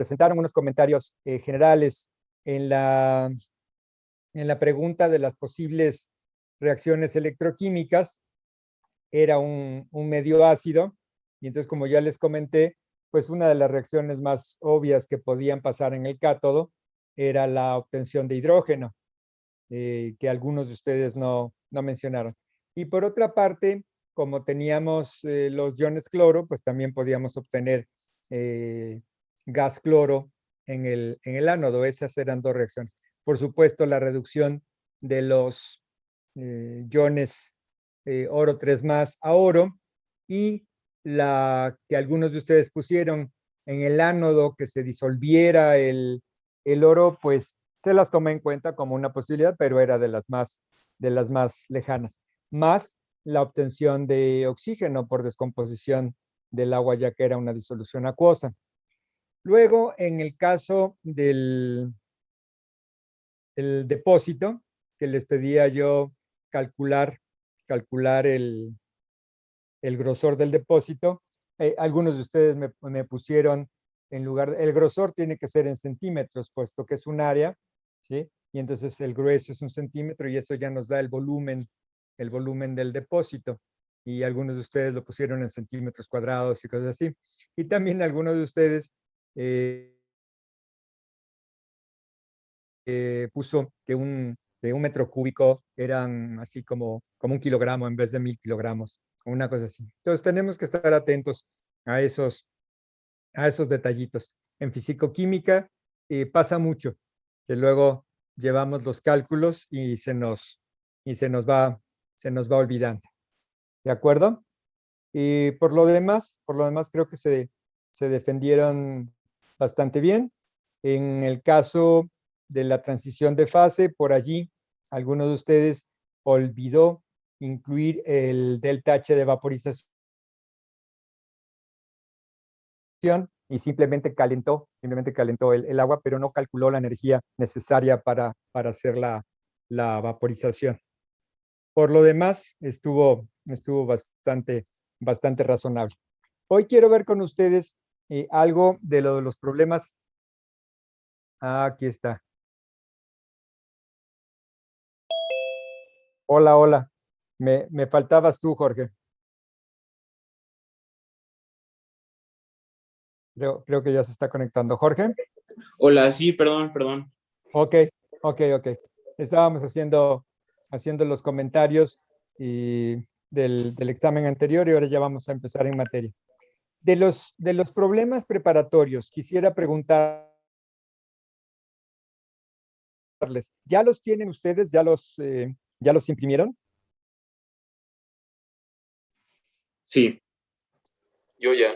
presentaron unos comentarios generales en la pregunta de las posibles reacciones electroquímicas. Era un medio ácido, y entonces, como ya les comenté, pues una de las reacciones más obvias que podían pasar en el cátodo era la obtención de hidrógeno, que algunos de ustedes no mencionaron. Y por otra parte, como teníamos los iones cloro, pues también podíamos obtener gas cloro en el ánodo. Esas eran dos reacciones. Por supuesto, la reducción de los iones oro 3 más a oro, y la que algunos de ustedes pusieron en el ánodo, que se disolviera el oro, pues se las tomé en cuenta como una posibilidad, pero era de las más lejanas. Más la obtención de oxígeno por descomposición del agua, ya que era una disolución acuosa. Luego, en el caso del depósito, que les pedía yo calcular el grosor del depósito, algunos de ustedes me pusieron, en lugar, el grosor tiene que ser en centímetros, puesto que es un área, ¿sí? Y entonces el grueso es 1 centímetro, y eso ya nos da el volumen del depósito. Y algunos de ustedes lo pusieron en centímetros cuadrados y cosas así. Y también algunos de ustedes puso que de 1 metro cúbico eran así como 1 kilogramo en vez de 1000 kilogramos, una cosa así. Entonces tenemos que estar atentos a esos detallitos. En fisicoquímica pasa mucho, que luego llevamos los cálculos y se nos va olvidando. ¿De acuerdo? Y por lo demás creo que se defendieron bastante bien. En el caso de la transición de fase, por allí, alguno de ustedes olvidó incluir el delta H de vaporización, y simplemente calentó el agua, pero no calculó la energía necesaria para hacer la vaporización. Por lo demás, estuvo bastante razonable. Hoy quiero ver con ustedes algo de los problemas. Aquí está. Hola, hola. Me faltabas tú, Jorge. Creo que ya se está conectando. Jorge. Hola, sí, perdón. Ok. Estábamos haciendo los comentarios del examen anterior, y ahora ya vamos a empezar en materia. De los problemas preparatorios, quisiera preguntarles, ¿ya los tienen ustedes? ¿Ya los imprimieron? Sí. Yo ya.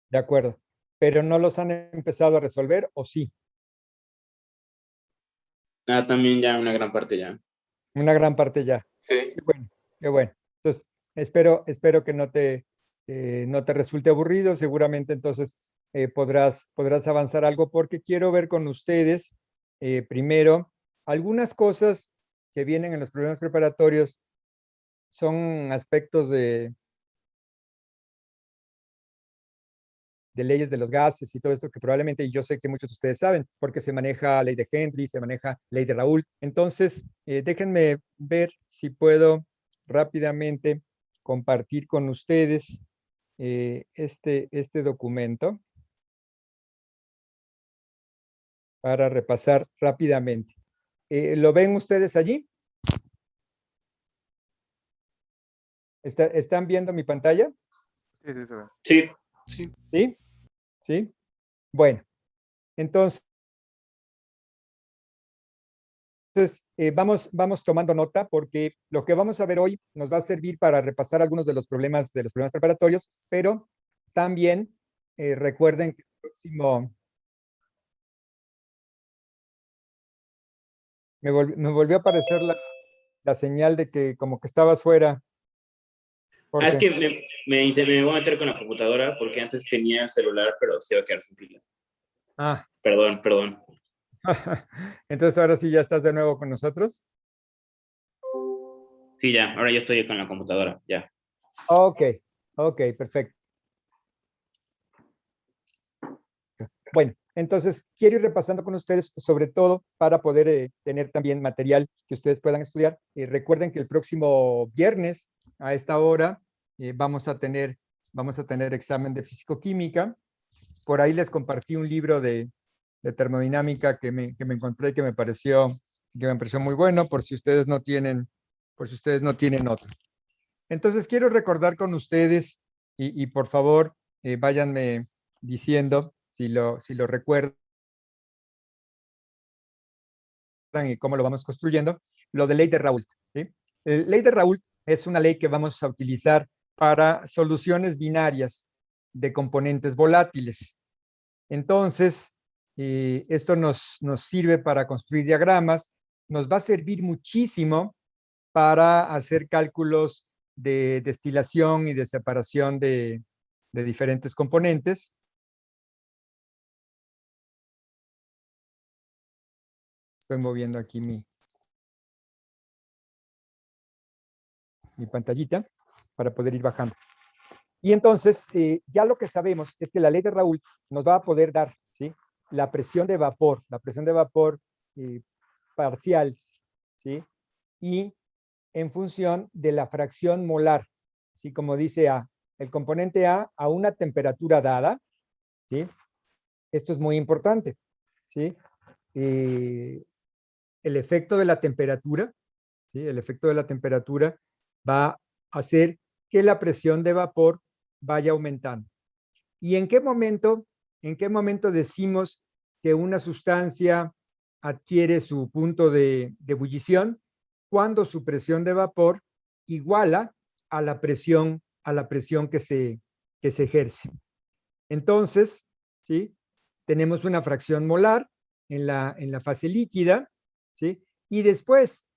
De acuerdo. ¿Pero no los han empezado a resolver, o sí? También ya una gran parte ya. Una gran parte ya. Sí. Qué bueno, qué bueno. Entonces, espero que no te resulte aburrido. Seguramente entonces podrás avanzar algo, porque quiero ver con ustedes primero algunas cosas que vienen en los problemas preparatorios. Son aspectos de leyes de los gases y todo esto, que probablemente yo sé que muchos de ustedes saben, porque se maneja ley de Henry, se maneja ley de Raoult. Entonces, déjenme ver si puedo rápidamente compartir con ustedes este documento para repasar rápidamente. ¿Lo ven ustedes allí? ¿Están viendo mi pantalla? Sí, sí, se ve. Sí. Sí. ¿Sí? ¿Sí? Bueno, entonces vamos tomando nota, porque lo que vamos a ver hoy nos va a servir para repasar algunos de los problemas preparatorios, pero también recuerden que el próximo... Me volvió a aparecer la señal de que como que estabas fuera, Es Jorge. que me voy a meter con la computadora porque antes tenía celular, pero se iba a quedar sin pila. Ah, Perdón. entonces ahora sí ya estás de nuevo con nosotros. Sí, ya, ahora yo estoy con la computadora, ya. Ok, perfecto. Bueno, entonces quiero ir repasando con ustedes, sobre todo para poder tener también material que ustedes puedan estudiar. Recuerden que el próximo viernes a esta hora vamos a tener examen de físico-química. Por ahí les compartí un libro de termodinámica que me encontré que me pareció muy bueno, por si ustedes no tienen otro. Entonces quiero recordar con ustedes y por favor váyanme diciendo si lo recuerdan y cómo lo vamos construyendo, lo de ley de Raoult. ¿Sí? Ley de Raoult es una ley que vamos a utilizar para soluciones binarias de componentes volátiles. Entonces, esto nos sirve para construir diagramas, nos va a servir muchísimo para hacer cálculos de destilación y de separación de diferentes componentes. Estoy moviendo aquí mi pantallita para poder ir bajando. Y entonces, ya lo que sabemos es que la ley de Raoult nos va a poder dar, ¿sí?, la presión de vapor parcial, ¿sí?, y en función de la fracción molar, ¿sí?, como dice A, el componente A una temperatura dada, ¿sí? Esto es muy importante, ¿sí? El efecto de la temperatura, ¿sí?, el efecto de la temperatura va a hacer que la presión de vapor vaya aumentando. ¿Y en qué momento decimos que una sustancia adquiere su punto de ebullición? Cuando su presión de vapor iguala a la presión que se ejerce. Entonces, ¿sí?, tenemos una fracción molar en la fase líquida, ¿sí? Y después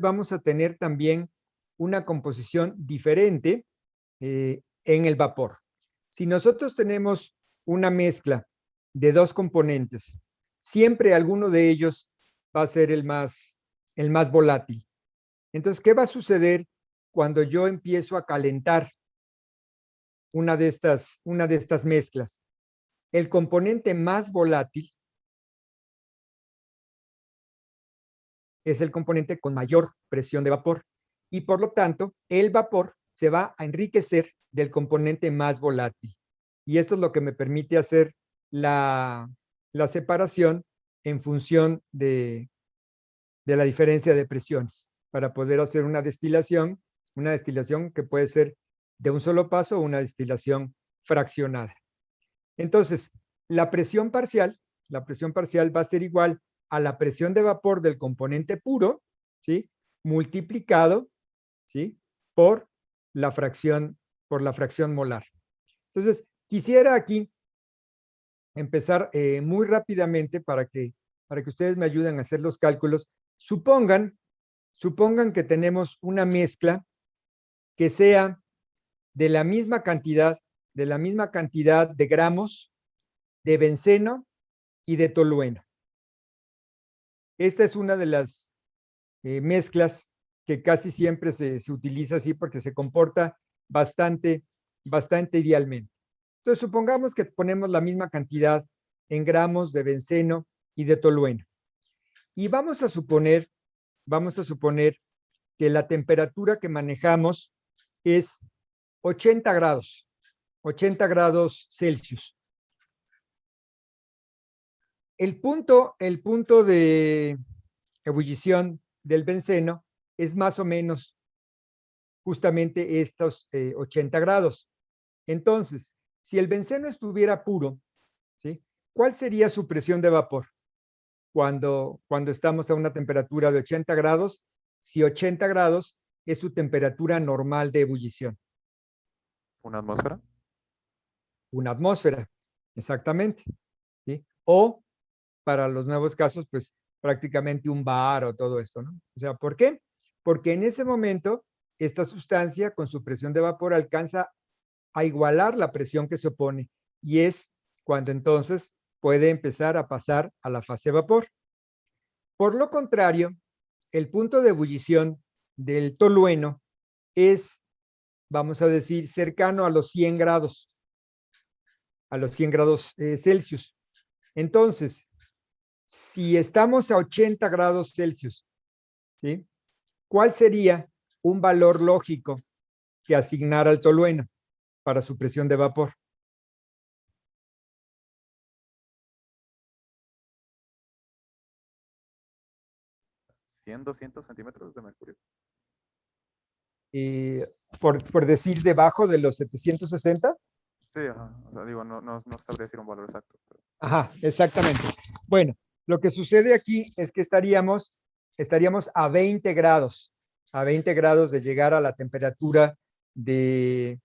vamos a tener también una composición diferente en el vapor. Si nosotros tenemos una mezcla de dos componentes, siempre alguno de ellos va a ser el más volátil. Entonces, ¿qué va a suceder cuando yo empiezo a calentar una de estas mezclas? El componente más volátil es el componente con mayor presión de vapor y por lo tanto el vapor se va a enriquecer del componente más volátil. Y esto es lo que me permite hacer la separación en función de la diferencia de presiones para poder hacer una destilación que puede ser de un solo paso o una destilación fraccionada. Entonces, la presión parcial va a ser igual a la presión de vapor del componente puro, ¿sí?, multiplicado, ¿sí?, por la fracción molar. Entonces, quisiera aquí empezar muy rápidamente para que ustedes me ayuden a hacer los cálculos. Supongan que tenemos una mezcla que sea de la misma cantidad de gramos de benceno y de tolueno. Esta es una de las mezclas que casi siempre se utiliza así porque se comporta bastante idealmente. Entonces, supongamos que ponemos la misma cantidad en gramos de benceno y de tolueno. Y vamos a suponer que la temperatura que manejamos es 80 grados Celsius. El punto de ebullición del benceno es más o menos justamente estos 80 grados. Entonces, si el benceno estuviera puro, ¿sí?, ¿cuál sería su presión de vapor cuando estamos a una temperatura de 80 grados? Si 80 grados es su temperatura normal de ebullición. ¿Una atmósfera? Una atmósfera, exactamente, ¿sí? O para los nuevos casos, pues prácticamente un bar o todo esto, ¿no? O sea, ¿por qué? Porque en ese momento esta sustancia con su presión de vapor alcanza a igualar la presión que se opone y es cuando entonces puede empezar a pasar a la fase vapor. Por lo contrario, el punto de ebullición del tolueno es, vamos a decir, cercano a los 100 grados Celsius. Entonces, si estamos a 80 grados Celsius, ¿sí? ¿Cuál sería un valor lógico que asignara al tolueno para su presión de vapor? ¿100, 200 centímetros de mercurio? Eh, por decir debajo de los 760. Sí, ajá. O sea, digo, no sabría decir un valor exacto. Ajá, exactamente. Bueno, lo que sucede aquí es que estaríamos a 20 grados de llegar a la temperatura de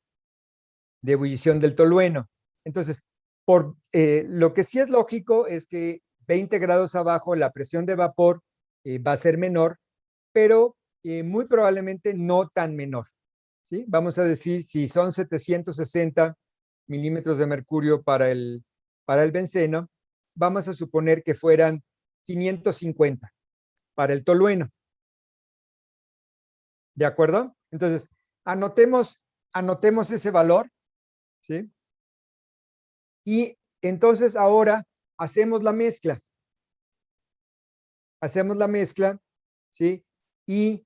ebullición del tolueno. Entonces, lo que sí es lógico es que 20 grados abajo la presión de vapor va a ser menor, pero muy probablemente no tan menor. ¿Sí? Vamos a decir, si son 760 milímetros de mercurio para el benceno, vamos a suponer que fueran 550 para el tolueno. ¿De acuerdo? Entonces, anotemos ese valor, ¿sí? Y entonces ahora hacemos la mezcla. Hacemos la mezcla, ¿sí? Y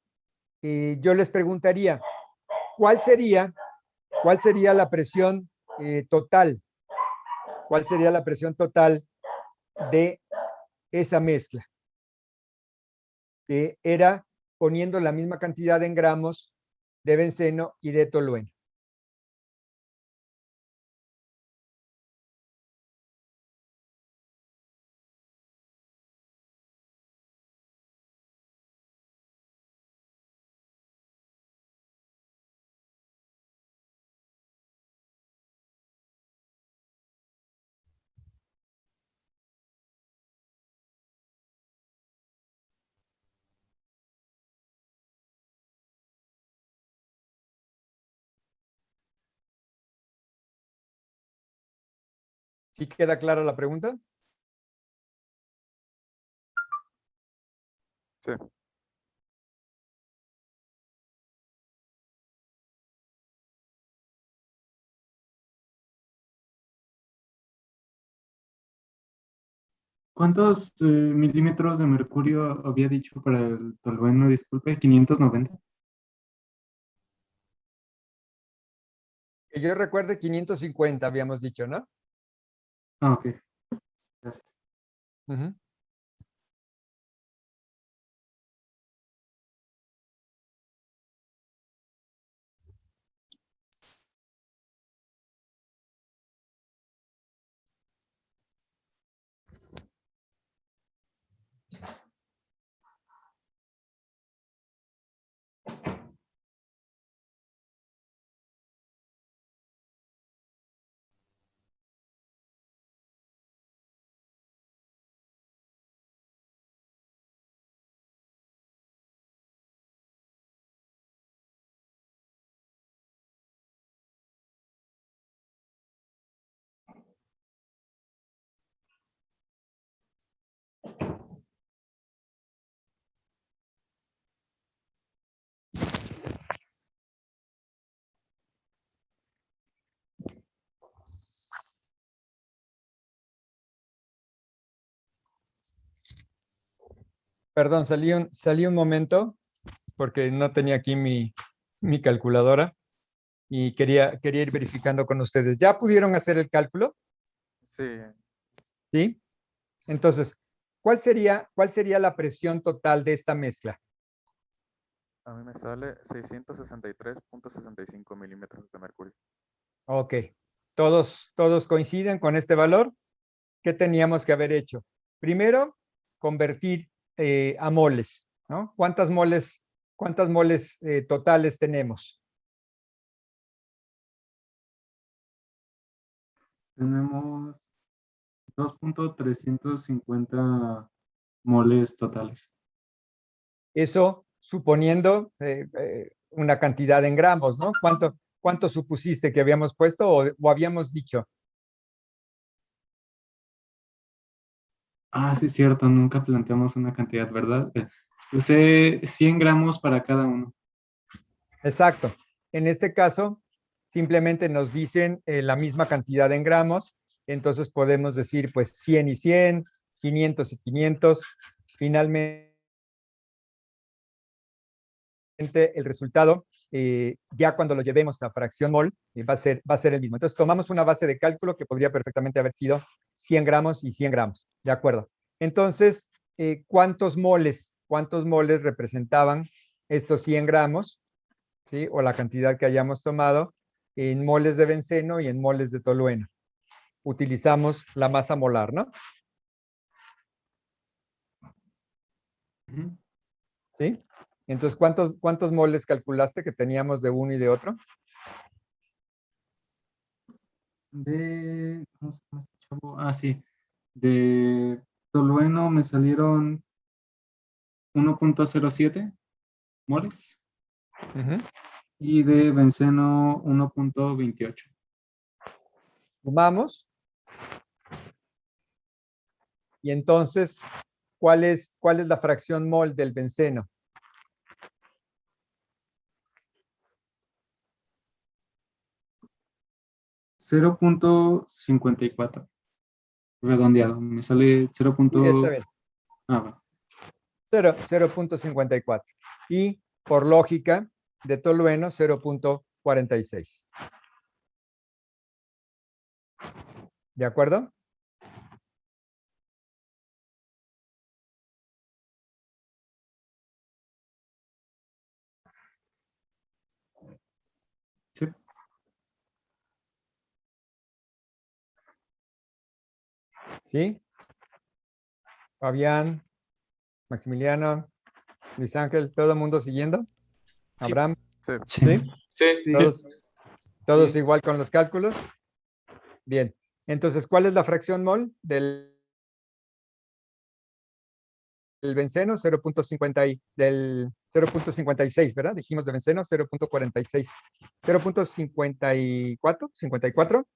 yo les preguntaría, ¿cuál sería la presión total? ¿Cuál sería la presión total de esa mezcla? Que era poniendo la misma cantidad en gramos de benceno y de tolueno. ¿Sí queda clara la pregunta? Sí. ¿Cuántos milímetros de mercurio había dicho para el tolueno? Disculpe, 590. Que yo recuerde 550 habíamos dicho, ¿no? Ah, ok. Gracias. Ujú. Perdón, salí un momento porque no tenía aquí mi calculadora y quería ir verificando con ustedes. ¿Ya pudieron hacer el cálculo? Sí, ¿Sí? Entonces, cuál sería la presión total de esta mezcla? a mí me sale 663.65 milímetros de mercurio. Ok. ¿Todos coinciden con este valor? ¿Qué teníamos que haber hecho? Primero, convertir a moles, ¿no? Cuántas moles totales tenemos? Tenemos 2.350 moles totales. Eso suponiendo una cantidad en gramos, ¿no? ¿Cuánto supusiste que habíamos puesto o habíamos dicho? Ah, sí, es cierto, nunca planteamos una cantidad, ¿verdad? Usé 100 gramos para cada uno. Exacto. En este caso, simplemente nos dicen la misma cantidad en gramos Entonces podemos decir pues 100 y 100, 500 y 500. Finalmente el resultado, ya cuando lo llevemos a fracción mol, va a ser el mismo. Entonces tomamos una base de cálculo que podría perfectamente haber sido 100 gramos y 100 gramos. ¿De acuerdo? Entonces, ¿cuántos moles representaban estos 100 gramos? ¿Sí? O la cantidad que hayamos tomado en moles de benceno y en moles de tolueno. Utilizamos la masa molar, ¿no? Ujú. ¿Sí? Entonces, ¿cuántos moles calculaste que teníamos de uno y de otro? ¿Cómo se llama este chavo? Ah, sí. De tolueno me salieron 1.07 moles Ujú. y de benceno 1.28. Sumamos. Y entonces, ¿cuál es la fracción mol del benceno? .54. Redondeado. Me sale 0. Sí, está bien. Ah, va. 0.54. Y por lógica, de tolueno, 0.46. ¿De acuerdo? Sí. ¿Sí? Fabián, Maximiliano, Luis Ángel, ¿todo el mundo siguiendo? Sí. Abraham, Sí. ¿sí? Sí. ¿Todos Sí. igual con los cálculos? Bien. Entonces, ¿cuál es la fracción mol del benceno? 0.56, ¿verdad? Dijimos de benceno 0.46. 0.54, 54.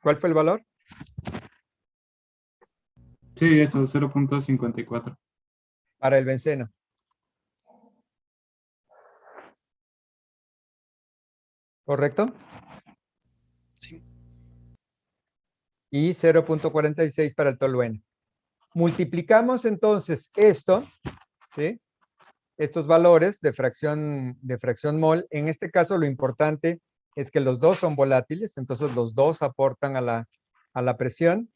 ¿Cuál fue el valor? Sí, eso, 0.54. Para el benceno. ¿Correcto? Sí. Y 0.46 para el tolueno. Multiplicamos entonces esto, ¿sí? Estos valores de fracción mol. En este caso, lo importante es que los dos son volátiles, entonces los dos aportan a la presión.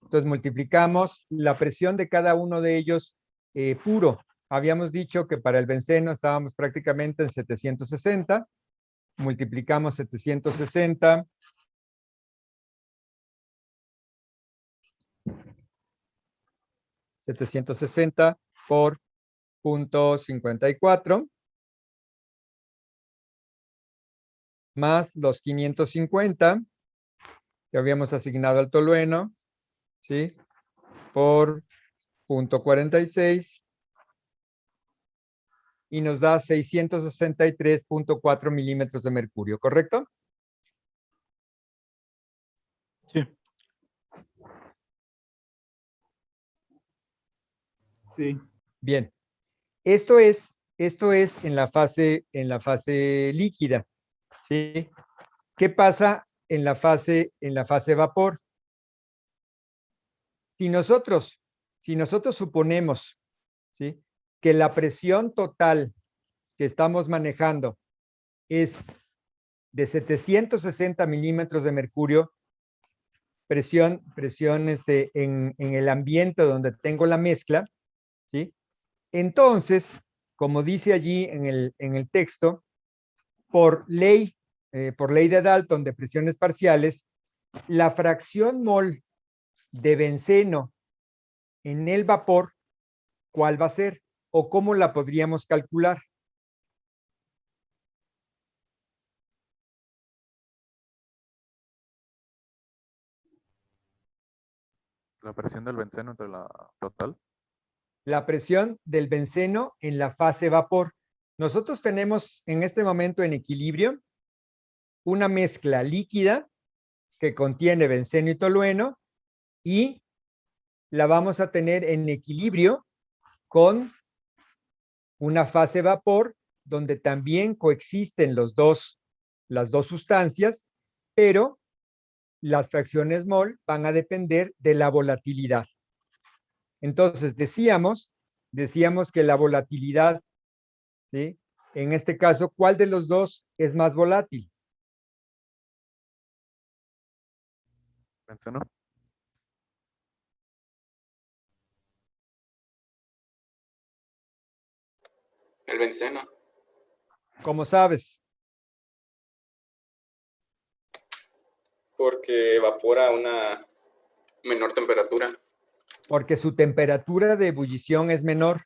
Entonces multiplicamos la presión de cada uno de ellos puro. Habíamos dicho que para el benceno estábamos prácticamente en 760. Multiplicamos 760 por 0.54 más los 550 que habíamos asignado al tolueno, ¿sí? Por 0.46 y nos da 663.4 milímetros de mercurio, ¿correcto? Sí. Sí. Bien. Esto es en la fase líquida, ¿sí? ¿Qué pasa en la fase vapor? Si nosotros suponemos, ¿sí?, que la presión total que estamos manejando es de 760 milímetros de mercurio, presión en el ambiente donde tengo la mezcla, ¿sí? Entonces, como dice allí en el texto, por ley de Dalton de presiones parciales, la fracción mol de benceno en el vapor, ¿cuál va a ser? ¿O cómo la podríamos calcular? La presión del benceno entre la total. La presión del benceno en la fase vapor. Nosotros tenemos en este momento en equilibrio una mezcla líquida que contiene benceno y tolueno y la vamos a tener en equilibrio con una fase vapor donde también coexisten las dos sustancias, pero las fracciones mol van a depender de la volatilidad. Entonces, decíamos que la volatilidad, ¿sí? En este caso, ¿cuál de los dos es más volátil? Benceno. El benceno. ¿Cómo sabes? Porque evapora a una menor temperatura. Porque su temperatura de ebullición es menor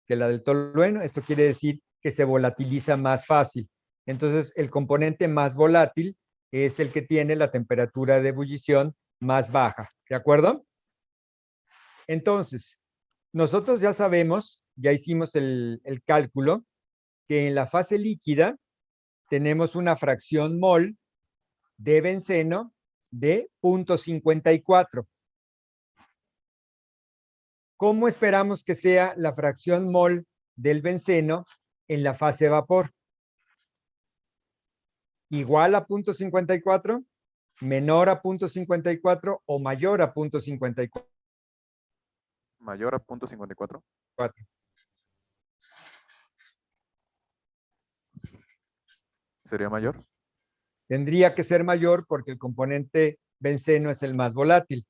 que la del tolueno. Esto quiere decir que se volatiliza más fácil. Entonces, el componente más volátil es el que tiene la temperatura de ebullición más baja. ¿De acuerdo? Entonces, nosotros ya sabemos, ya hicimos el cálculo, que en la fase líquida tenemos una fracción mol de benceno de 0.54. ¿Cómo esperamos que sea la fracción mol del benceno en la fase vapor? ¿Igual a 0.54, menor a 0.54 o mayor a 0.54? Mayor a 0.54. ¿Sería mayor? Tendría que ser mayor porque el componente benceno es el más volátil.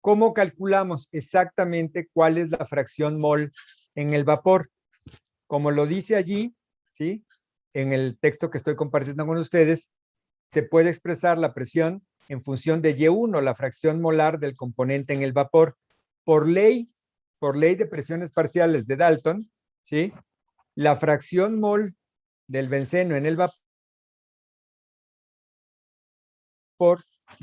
¿Cómo calculamos exactamente cuál es la fracción mol en el vapor? Como lo dice allí, ¿sí? En el texto que estoy compartiendo con ustedes, se puede expresar la presión en función de Y1, la fracción molar del componente en el vapor. Por ley de presiones parciales de Dalton, ¿sí? La fracción mol del benceno en el vapor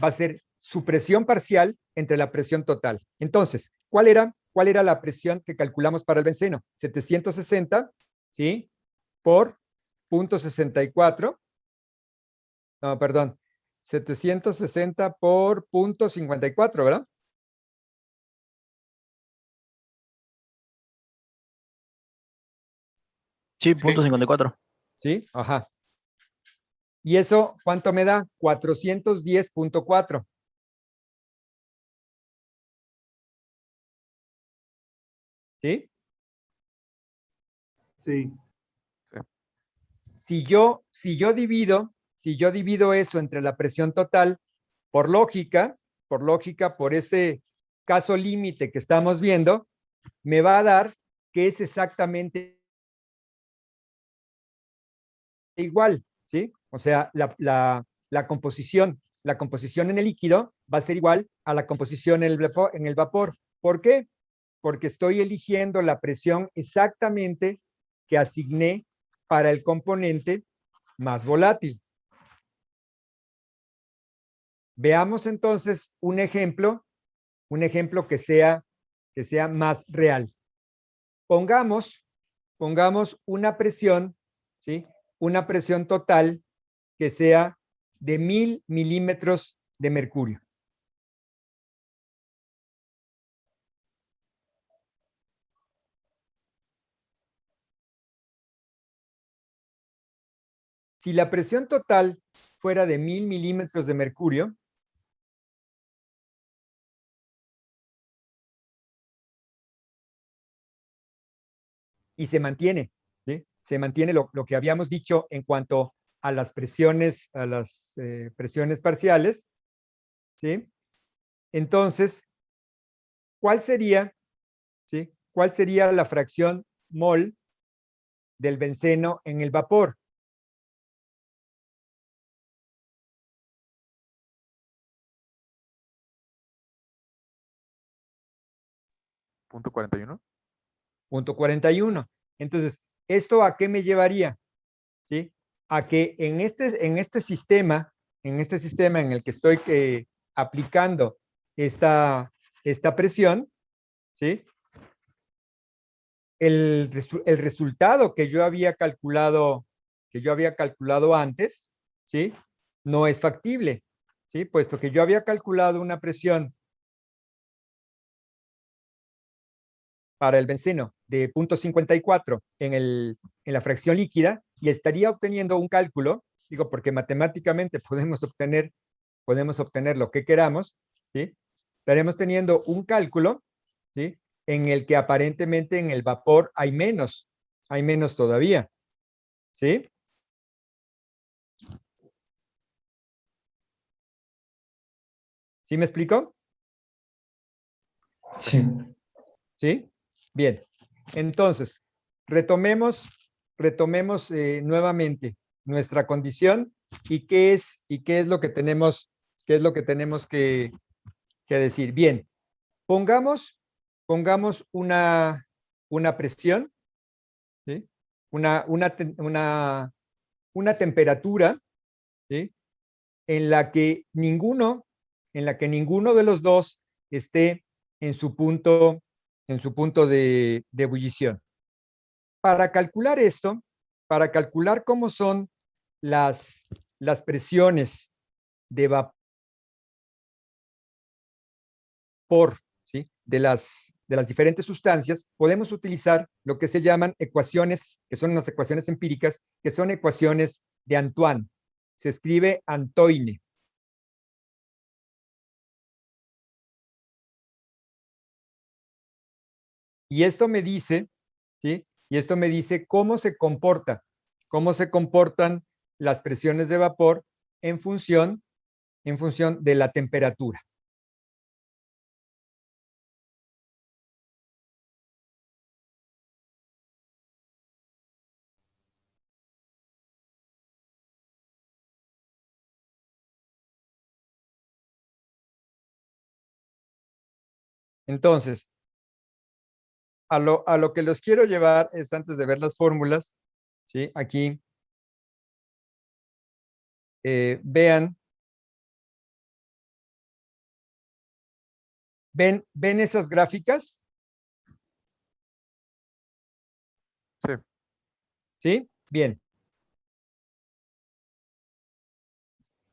va a ser su presión parcial entre la presión total. Entonces, ¿cuál era la presión que calculamos para el benceno? 760, ¿sí? Por 0.64. No, perdón. 760 por 0.54, ¿verdad? Sí, Sí. punto 54. ¿Sí? Ajá. ¿Y eso cuánto me da? 410.4. ¿Sí? Sí. Si yo divido eso entre la presión total, por lógica, por este caso límite que estamos viendo, me va a dar que es exactamente igual, ¿sí? O sea, la composición en el líquido va a ser igual a la composición en el vapor. ¿Por qué? Porque estoy eligiendo la presión exactamente que asigné para el componente más volátil. Veamos entonces un ejemplo que sea más real. Pongamos una presión, ¿sí? Una presión total que sea de 1000 milímetros de mercurio. Si la presión total fuera de 1000 milímetros de mercurio, y se mantiene, ¿sí? Se mantiene lo que habíamos dicho en cuanto a las presiones, presiones parciales, ¿sí? Entonces, ¿cuál sería, ¿sí? ¿Cuál sería la fracción mol del benceno en el vapor? Punto 41. Punto 41. Entonces, ¿esto a qué me llevaría? ¿Sí? A que en este sistema en el que estoy aplicando esta presión, ¿sí? El resultado que yo había calculado antes, ¿sí? No es factible, ¿sí? Puesto que yo había calculado una presión para el benceno de 0.54 en la fracción líquida y estaría obteniendo un cálculo, digo, porque matemáticamente podemos obtener podemos obtener lo que queramos, ¿sí? Estaremos teniendo un cálculo, ¿sí? En el que aparentemente en el vapor hay menos todavía, ¿sí? ¿Sí me explico? Sí. ¿Sí? Bien. Entonces, retomemos nuevamente nuestra condición y qué es lo que tenemos, que decir. Bien, pongamos una presión, ¿sí? Una temperatura, ¿sí? En la que ninguno de los dos esté en su punto de ebullición. Para calcular esto, para calcular cómo son las presiones de vapor, ¿sí? de las diferentes sustancias, podemos utilizar lo que se llaman ecuaciones, que son unas ecuaciones empíricas, que son ecuaciones de Antoine. Se escribe Antoine. Y esto me dice, ¿sí? Y esto me dice cómo se comportan las presiones de vapor en función de la temperatura. Entonces, a lo que los quiero llevar es, antes de ver las fórmulas, ¿sí? Aquí, vean esas gráficas, Sí. ¿sí? Bien.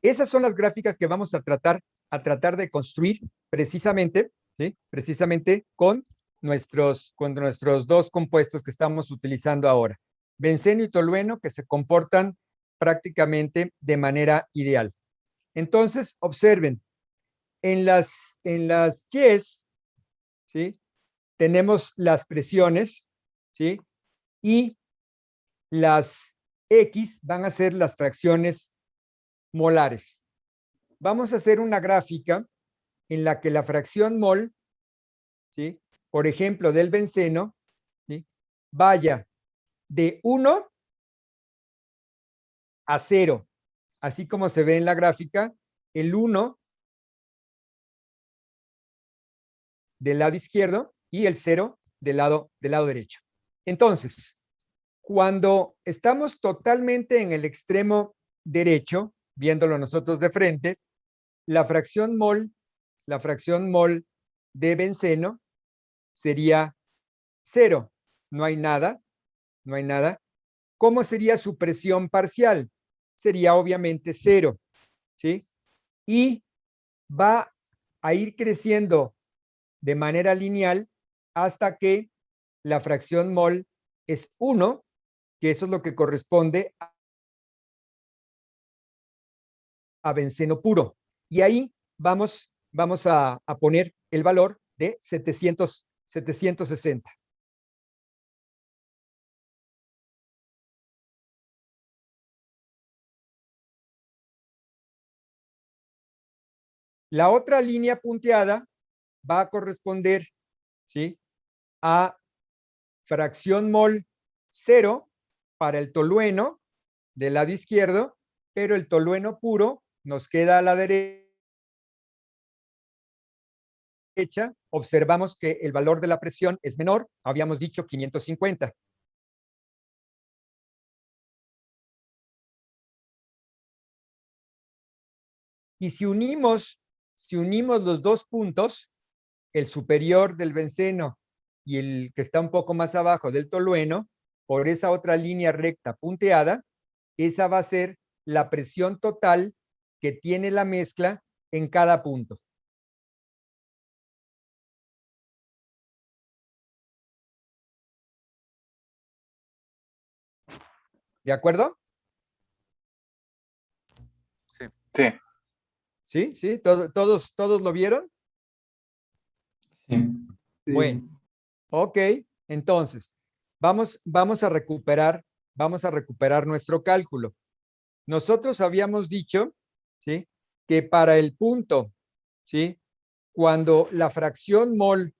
Esas son las gráficas que vamos a tratar de construir precisamente, ¿sí? Precisamente con nuestros dos compuestos que estamos utilizando ahora, benceno y tolueno, que se comportan prácticamente de manera ideal. Entonces, observen, en las Y's, ¿sí? Tenemos las presiones, ¿sí? Y las X van a ser las fracciones molares. Vamos a hacer una gráfica en la que la fracción mol, ¿sí? Por ejemplo, del benceno, ¿sí? Vaya de 1 a 0, así como se ve en la gráfica, el 1 del lado izquierdo y el 0 del lado derecho. Entonces, cuando estamos totalmente en el extremo derecho, viéndolo nosotros de frente, la fracción mol de benceno sería 0. No hay nada. ¿Cómo sería su presión parcial? Sería obviamente 0, ¿sí? Y va a ir creciendo de manera lineal hasta que la fracción mol es 1, que eso es lo que corresponde a benceno puro. Y ahí vamos a poner el valor de 760. La otra línea punteada va a corresponder, ¿sí? A fracción mol 0 para el tolueno del lado izquierdo, pero el tolueno puro nos queda a la derecha. Observamos que el valor de la presión es menor, habíamos dicho 550. Y si unimos los dos puntos, el superior del benceno y el que está un poco más abajo del tolueno, por esa otra línea recta punteada, esa va a ser la presión total que tiene la mezcla en cada punto. ¿De acuerdo? Sí. Sí. ¿Sí? ¿Sí? ¿Todos lo vieron? Sí. Sí. Bueno, ok. Entonces, vamos a recuperar nuestro cálculo. Nosotros habíamos dicho, ¿sí? Que para el punto, ¿sí? Cuando la fracción mol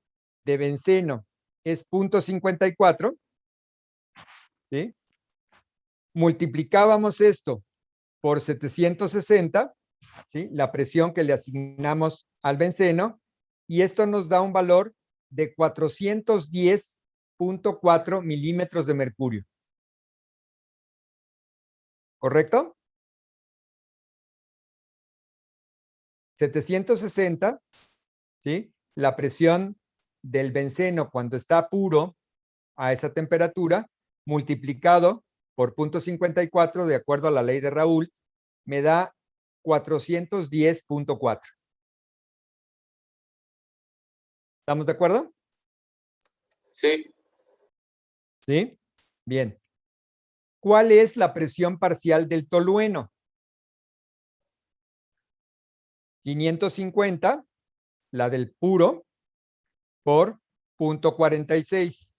de benceno es 0.54, ¿sí? Multiplicábamos esto por 760, ¿sí? La presión que le asignamos al benceno, y esto nos da un valor de 410.4 milímetros de mercurio. ¿Correcto? 760, ¿sí? La presión del benceno cuando está puro a esa temperatura, multiplicado por 0.54, de acuerdo a la ley de Raoult, me da 410.4. ¿Estamos de acuerdo? Sí. ¿Sí? Bien. ¿Cuál es la presión parcial del tolueno? 550, la del puro, por 0.46.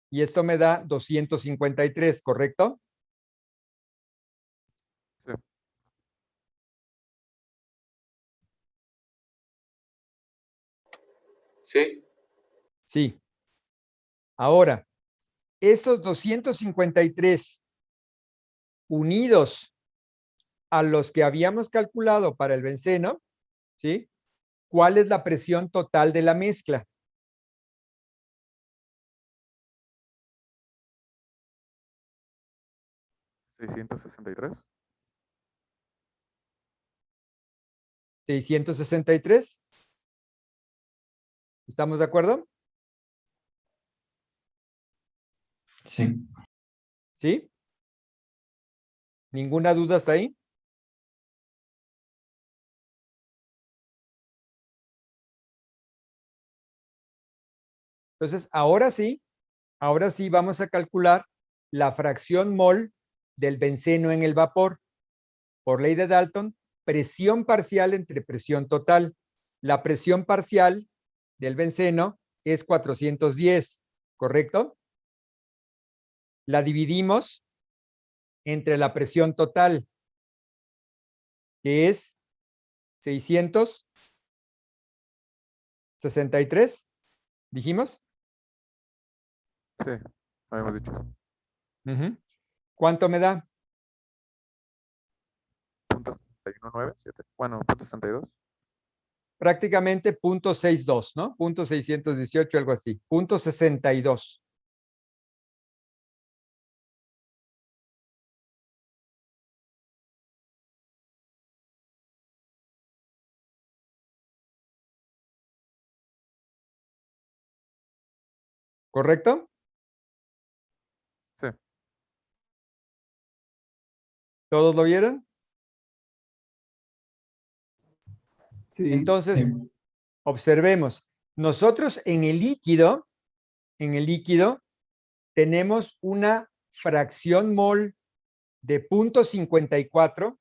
Y esto me da 253, ¿correcto? Sí. Sí. Sí. Ahora, estos 253 unidos a los que habíamos calculado para el benceno, ¿sí? ¿Cuál es la presión total de la mezcla? ¿663? 663. ¿Estamos de acuerdo? Sí. ¿Sí? ¿Ninguna duda hasta ahí? Entonces, ahora sí vamos a calcular la fracción mol del benceno en el vapor. Por ley de Dalton, presión parcial entre presión total. La presión parcial del benceno es 410, ¿correcto? La dividimos entre la presión total, que es 663, dijimos. Sí, habíamos dicho eso. Ujú. ¿Cuánto me da? .619, bueno, .62. Prácticamente 0.62, ¿no? 0.618, algo así. 0.62. ¿Correcto? Sí, ¿Todos lo vieron? Sí. Entonces, Sí. observemos. Nosotros en el líquido, tenemos una fracción mol de 0.54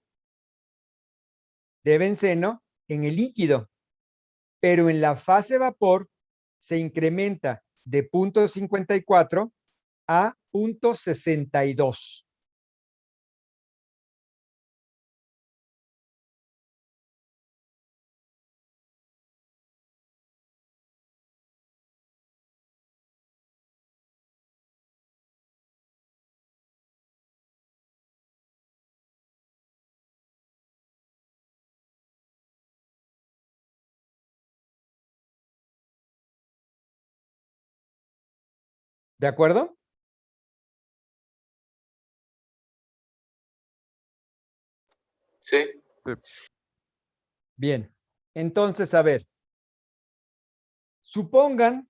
de benceno en el líquido, pero en la fase vapor se incrementa de 0.54 a 0.62. ¿De acuerdo? Sí. sí, Bien. Entonces, a ver, supongan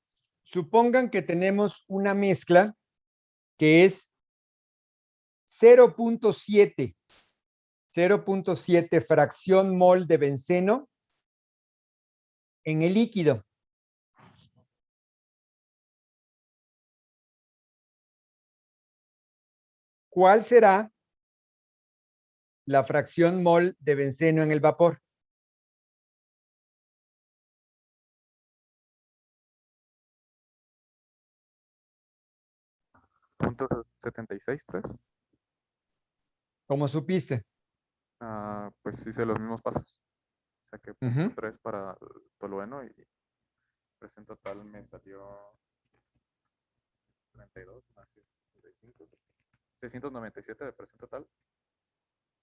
que tenemos una mezcla que es 0.7 fracción mol de benceno en el líquido. ¿Cuál será la fracción mol de benceno en el vapor? .763. ¿Cómo supiste? Pues hice los mismos pasos. Saqué Ujú. 3 para el tolueno y presión total me salió 32 más 65. 697 de presión total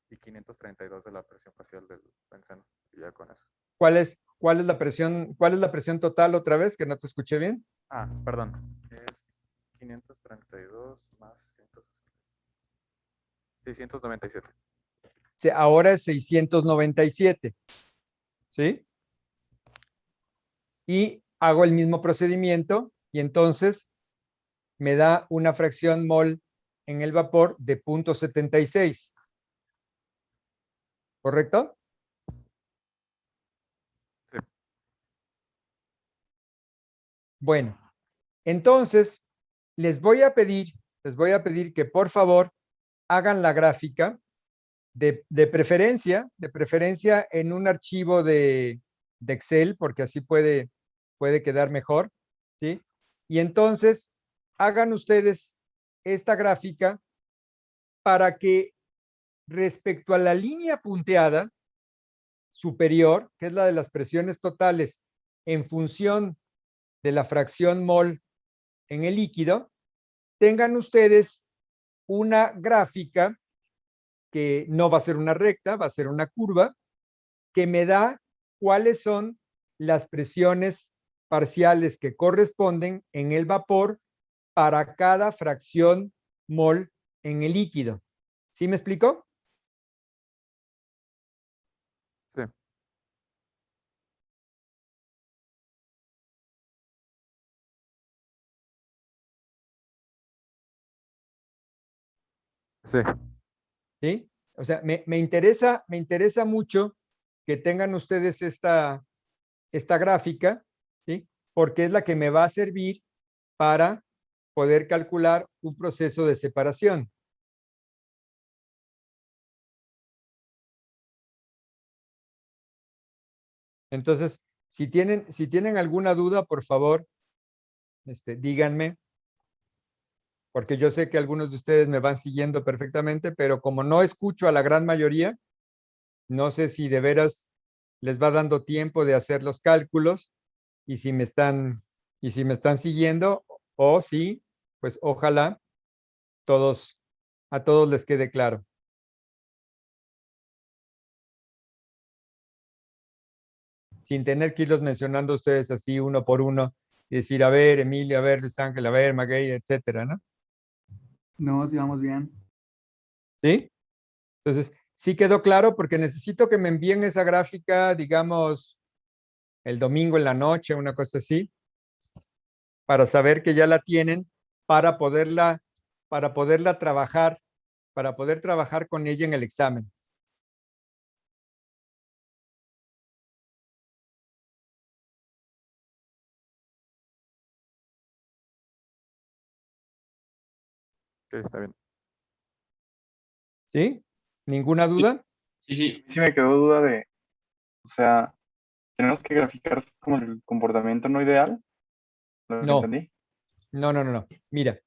y 532 de la presión parcial del benceno. Y ya con eso. ¿Cuál es la presión total otra vez? Que no te escuché bien. Perdón. Es 532 más 697. Ahora es 697. ¿Sí? Y hago el mismo procedimiento y entonces me da una fracción mol en el vapor de 0.76. ¿Correcto? Sí. Bueno, entonces les voy a pedir que por favor hagan la gráfica de preferencia en un archivo de Excel, porque así puede quedar mejor, ¿sí? Y entonces hagan ustedes esta gráfica para que respecto a la línea punteada superior, que es la de las presiones totales en función de la fracción mol en el líquido, tengan ustedes una gráfica que no va a ser una recta, va a ser una curva, que me da cuáles son las presiones parciales que corresponden en el vapor para cada fracción mol en el líquido. ¿Sí me explico? Sí. Sí. ¿Sí? O sea, me interesa mucho que tengan ustedes esta gráfica, ¿sí? Porque es la que me va a servir para poder calcular un proceso de separación. Entonces, si tienen alguna duda, por favor, díganme, porque yo sé que algunos de ustedes me van siguiendo perfectamente, pero como no escucho a la gran mayoría, no sé si de veras les va dando tiempo de hacer los cálculos y si me están siguiendo o si, pues ojalá a todos les quede claro. Sin tener que irlos mencionando ustedes así uno por uno y decir, a ver, Emilio, a ver, Luis Ángel, a ver, Maguey, etcétera, ¿no? No, sí vamos bien. ¿Sí? Entonces, sí quedó claro porque necesito que me envíen esa gráfica, digamos, el domingo en la noche, una cosa así, para saber que ya la tienen, para poderla trabajar, para poder trabajar con ella en el examen. Ok, está bien. ¿Sí? ¿Ninguna duda? Sí, sí. Sí me quedó duda de, o sea, tenemos que graficar como el comportamiento no ideal. ¿Lo No, entendí? no. Mira,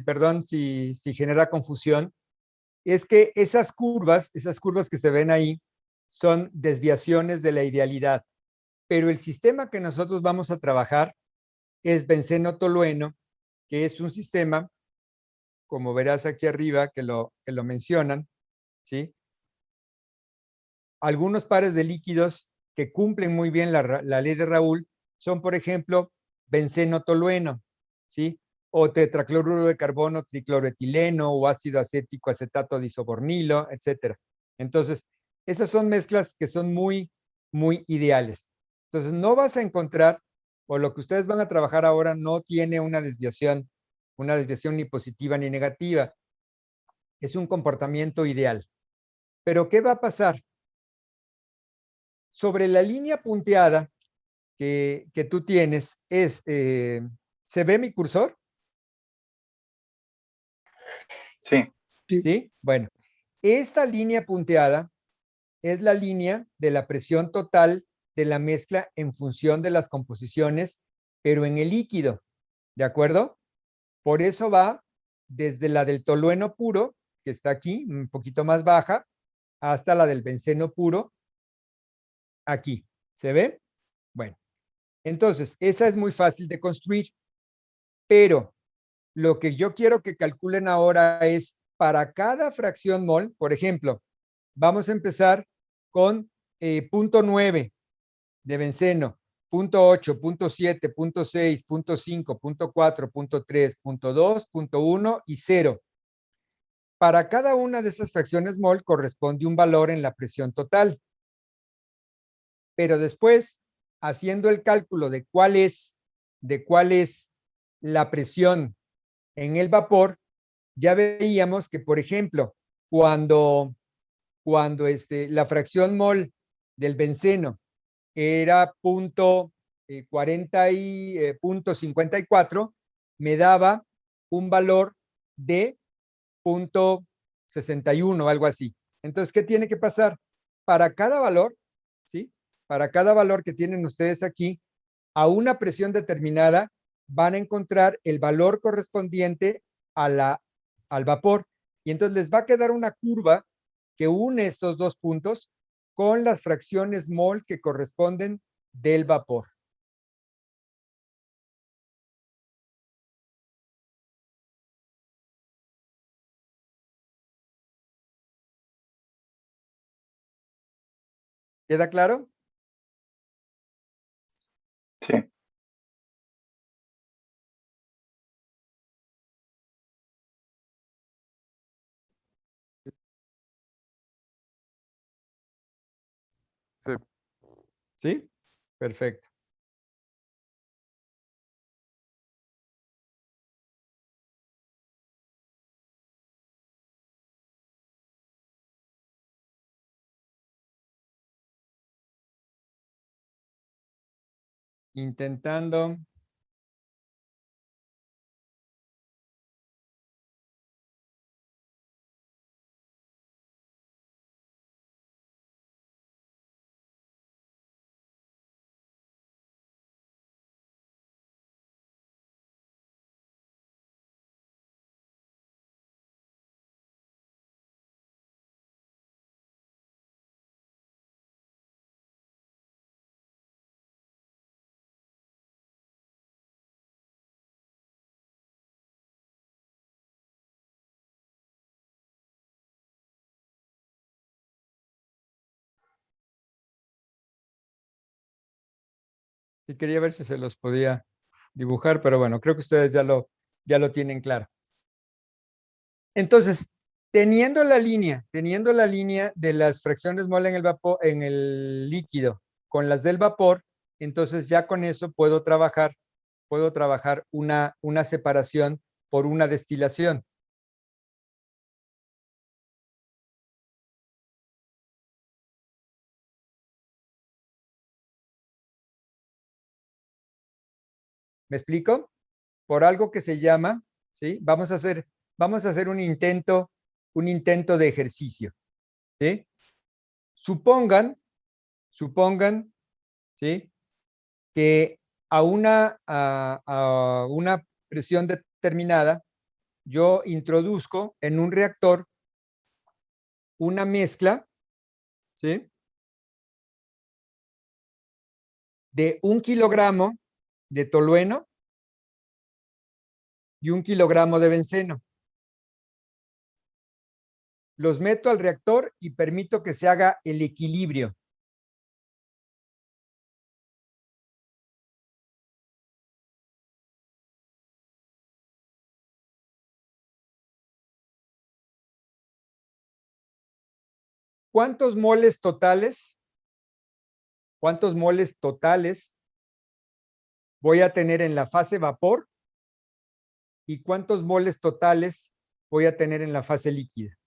perdón si genera confusión, es que esas curvas que se ven ahí, son desviaciones de la idealidad, pero el sistema que nosotros vamos a trabajar es benceno-tolueno, que es un sistema, como verás aquí arriba, que lo mencionan, ¿sí? Algunos pares de líquidos que cumplen muy bien la ley de Raúl son, por ejemplo, benceno-tolueno, ¿sí? O tetracloruro de carbono, tricloroetileno, o ácido acético acetato disobornilo, etcétera. Entonces, esas son mezclas que son muy, muy ideales. Entonces, no vas a encontrar, o lo que ustedes van a trabajar ahora no tiene una desviación ni positiva ni negativa. Es un comportamiento ideal. Pero, ¿qué va a pasar? Sobre la línea punteada que tú tienes, ¿se ve mi cursor? Sí. ¿Sí? Bueno, Esta línea punteada es la línea de la presión total de la mezcla en función de las composiciones, pero en el líquido, ¿de acuerdo? Por eso va desde la del tolueno puro, que está aquí, un poquito más baja, hasta la del benceno puro, aquí. ¿Se ve? Bueno, entonces, esa es muy fácil de construir, pero lo que yo quiero que calculen ahora es para cada fracción mol, por ejemplo, vamos a empezar con punto 9 de benceno, punto 8, punto 7, punto 6, punto 5, punto 4, punto 3, punto 2, punto 1 y 0. Para cada una de esas fracciones mol corresponde un valor en la presión total. Pero después, haciendo el cálculo de cuál es la presión en el vapor, ya veíamos que, por ejemplo, cuando la fracción mol del benceno era punto 54, me daba un valor de punto 61 o algo así. Entonces, ¿qué tiene que pasar? Para cada valor, ¿sí? Para cada valor que tienen ustedes aquí, a una presión determinada, van a encontrar el valor correspondiente al vapor. Y entonces les va a quedar una curva que une estos dos puntos con las fracciones mol que corresponden del vapor. ¿Queda claro? Sí. Sí. ¿Sí? Perfecto. Intentando. Sí, quería ver si se los podía dibujar, pero bueno, creo que ustedes ya lo tienen claro. Entonces, teniendo la línea de las fracciones mol en el vapor, en el líquido con las del vapor, entonces ya con eso puedo trabajar una separación por una destilación. ¿Me explico? Por algo que se llama, ¿sí? Vamos a hacer un intento de ejercicio, ¿sí? Supongan, ¿sí? Que a una presión determinada, yo introduzco en un reactor una mezcla, ¿sí? De 1 kilogramo de tolueno y 1 kilogramo de benceno. Los meto al reactor y permito que se haga el equilibrio. ¿Cuántos moles totales voy a tener en la fase vapor y cuántos moles totales voy a tener en la fase líquida?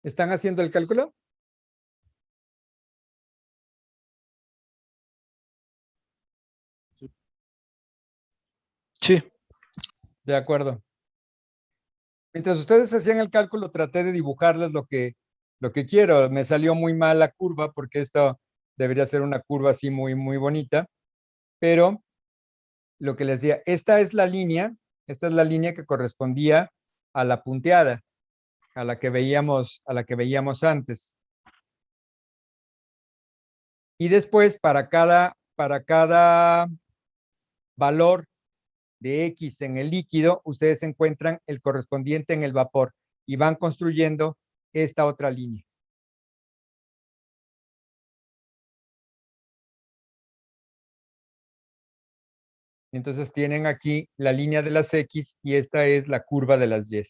¿Están haciendo el cálculo? Sí. De acuerdo. Mientras ustedes hacían el cálculo, traté de dibujarles lo que quiero. Me salió muy mal la curva porque esto debería ser una curva así muy, muy bonita. Pero lo que les decía, esta es la línea que correspondía a la punteada, a la que veíamos antes. Y después, para cada valor de X en el líquido, ustedes encuentran el correspondiente en el vapor y van construyendo esta otra línea. Entonces tienen aquí la línea de las X y esta es la curva de las Y.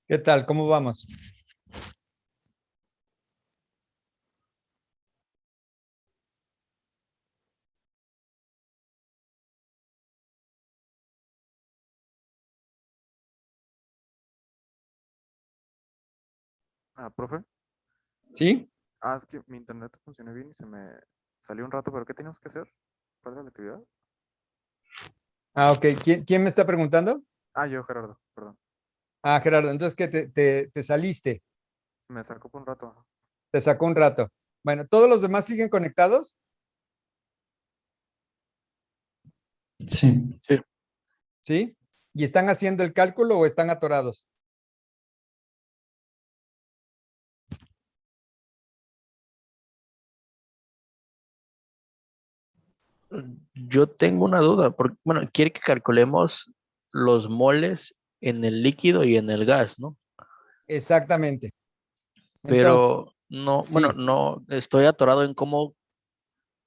¿Qué tal? ¿Cómo vamos? Profe. ¿Sí? Es que mi internet funcionó bien y se me salió un rato, pero ¿qué tenemos que hacer? ¿Cuál era la actividad? Ok. ¿Quién me está preguntando? Yo, Gerardo, perdón. Gerardo, entonces que te saliste, Se me sacó por un rato. te sacó un rato. Bueno, ¿todos los demás siguen conectados? Sí. Sí. ¿Sí? ¿Y están haciendo el cálculo o están atorados? Yo tengo una duda, porque, bueno, quiere que calculemos los moles en el líquido y en el gas, ¿no? Exactamente. Entonces, Pero no, bueno, sí, no estoy atorado en cómo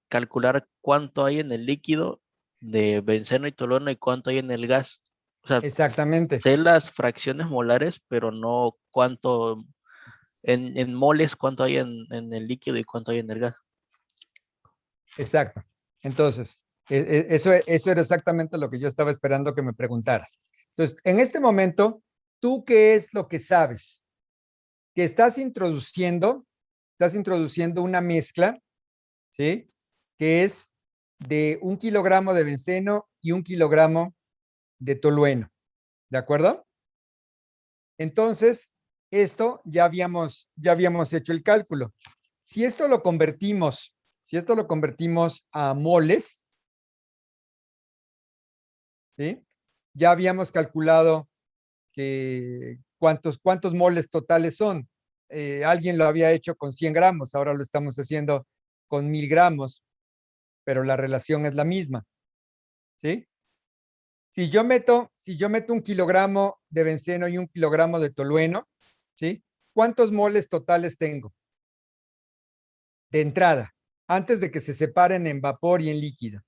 calcular cuánto hay en el líquido de benceno y tolueno y cuánto hay en el gas. O sea, exactamente, sé las fracciones molares, pero no cuánto, en moles, cuánto hay en el líquido y cuánto hay en el gas. exacto. Entonces, eso era exactamente lo que yo estaba esperando que me preguntaras. Entonces, en este momento, ¿tú qué es lo que sabes? Que estás introduciendo una mezcla, ¿sí? Que es de 1 kilogramo de benceno y 1 kilogramo de tolueno, ¿de acuerdo? Entonces, esto ya habíamos hecho el cálculo. Si esto lo convertimos a moles, ¿sí? Ya habíamos calculado que cuántos moles totales son. Alguien lo había hecho con 100 gramos, ahora lo estamos haciendo con 1000 gramos, pero la relación es la misma, ¿sí? Si yo meto 1 kilogramo de benceno y 1 kilogramo de tolueno, ¿sí? ¿Cuántos moles totales tengo? De entrada, antes de que se separen en vapor y en líquido.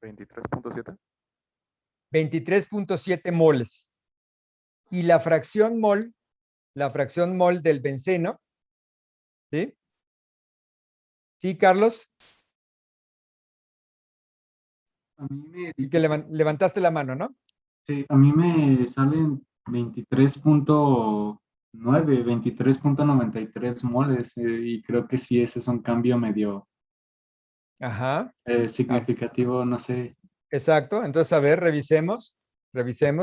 23.7. 23.7 moles. Y la fracción mol del benceno, ¿sí? ¿Sí, Carlos? A mí me, Y que levantaste la mano, ¿no? sí, a mí me salen 23.9, 23.93 moles, y creo que sí, ese es un cambio medio Ajá. significativo, no sé. Exacto. Entonces, a ver, revisemos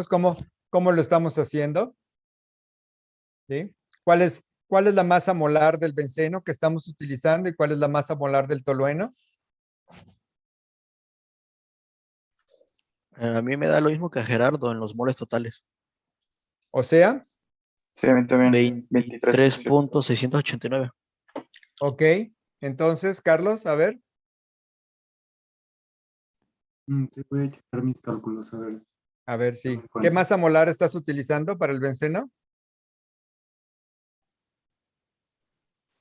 cómo lo estamos haciendo. ¿Sí? ¿Cuál es la masa molar del benceno que estamos utilizando y cuál es la masa molar del tolueno? A mí me da lo mismo que a Gerardo en los moles totales. O sea, Sí, a mí también. 23.7. 23.689. ok. Entonces, Carlos, a ver, Sí, voy a checar mis cálculos, a ver. sí. me ¿Qué encuentro. masa molar estás utilizando para el benceno?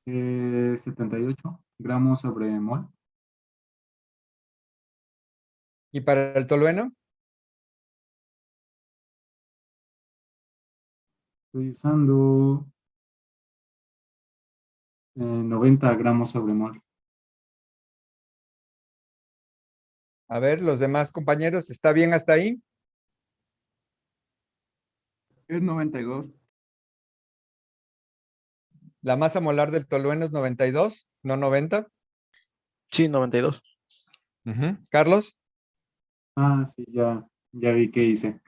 78 gramos sobre mol. ¿Y para el tolueno? Estoy usando 90 gramos sobre mol. A ver, los demás compañeros, ¿está bien hasta ahí? Es 92. La masa molar del tolueno es 92, no 90. Sí, 92. Ujú. Carlos, Ah, sí, ya vi qué hice.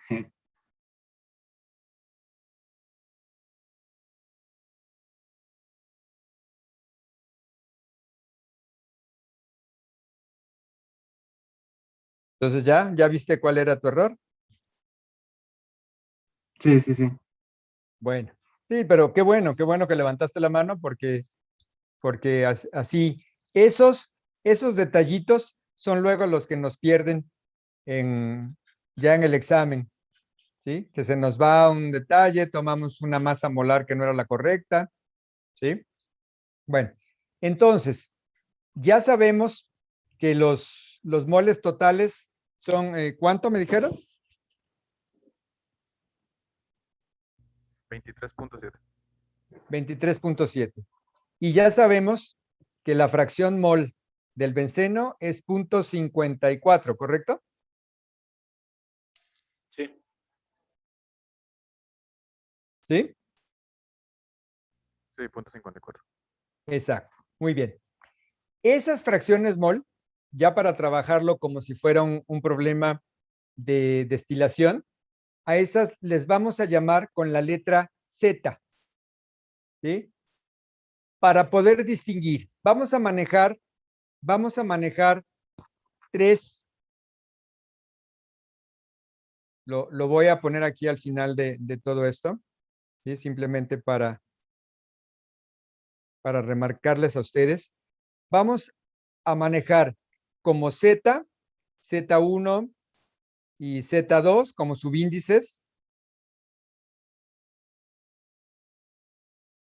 entonces ya viste cuál era tu error. Sí, sí, sí. Bueno, sí, pero qué bueno que levantaste la mano porque así, esos detallitos son luego los que nos pierden ya en el examen, ¿sí? Que se nos va un detalle, tomamos una masa molar que no era la correcta, ¿sí? Bueno, entonces, ya sabemos que los moles totales son, ¿cuánto me dijeron? 23.7. 23.7. Y ya sabemos que la fracción mol del benceno es 0.54, ¿correcto? Sí. ¿Sí? Sí, 0.54. Exacto. Muy bien. Esas fracciones mol, ya para trabajarlo como si fuera un problema de destilación, a esas les vamos a llamar con la letra Z, ¿sí? Para poder distinguir, vamos a manejar tres, lo voy a poner aquí al final de todo esto, ¿sí? Simplemente para remarcarles a ustedes. Vamos a manejar como Z, Z1 y Z2 como subíndices,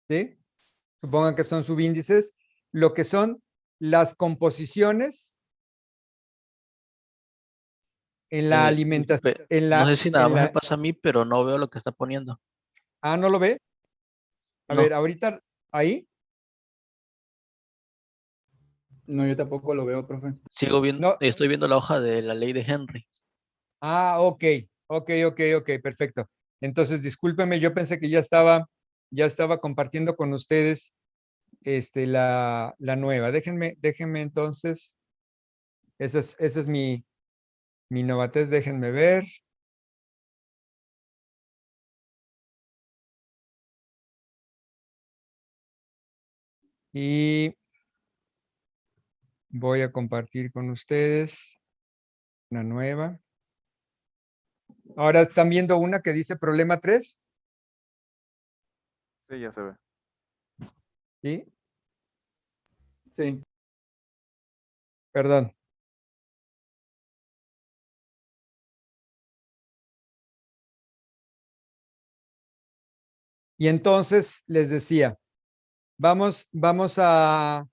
¿sí? Supongan que son subíndices, lo que son las composiciones en la alimentación, No sé si nada más me pasa a mí, pero no veo lo que está poniendo. ¿no lo ve? A No. ver, ahorita, ahí, No, yo tampoco lo veo, profe. Sigo viendo, no, estoy viendo la hoja de la ley de Henry. ok, perfecto. Entonces, discúlpeme, yo pensé que ya estaba compartiendo con ustedes la nueva. Déjenme entonces, esa es mi novatez, déjenme ver. Y voy a compartir con ustedes una nueva. Ahora están viendo una que dice problema 3, Sí, ya se ve. ¿sí? Sí. Perdón. Y entonces les decía, vamos a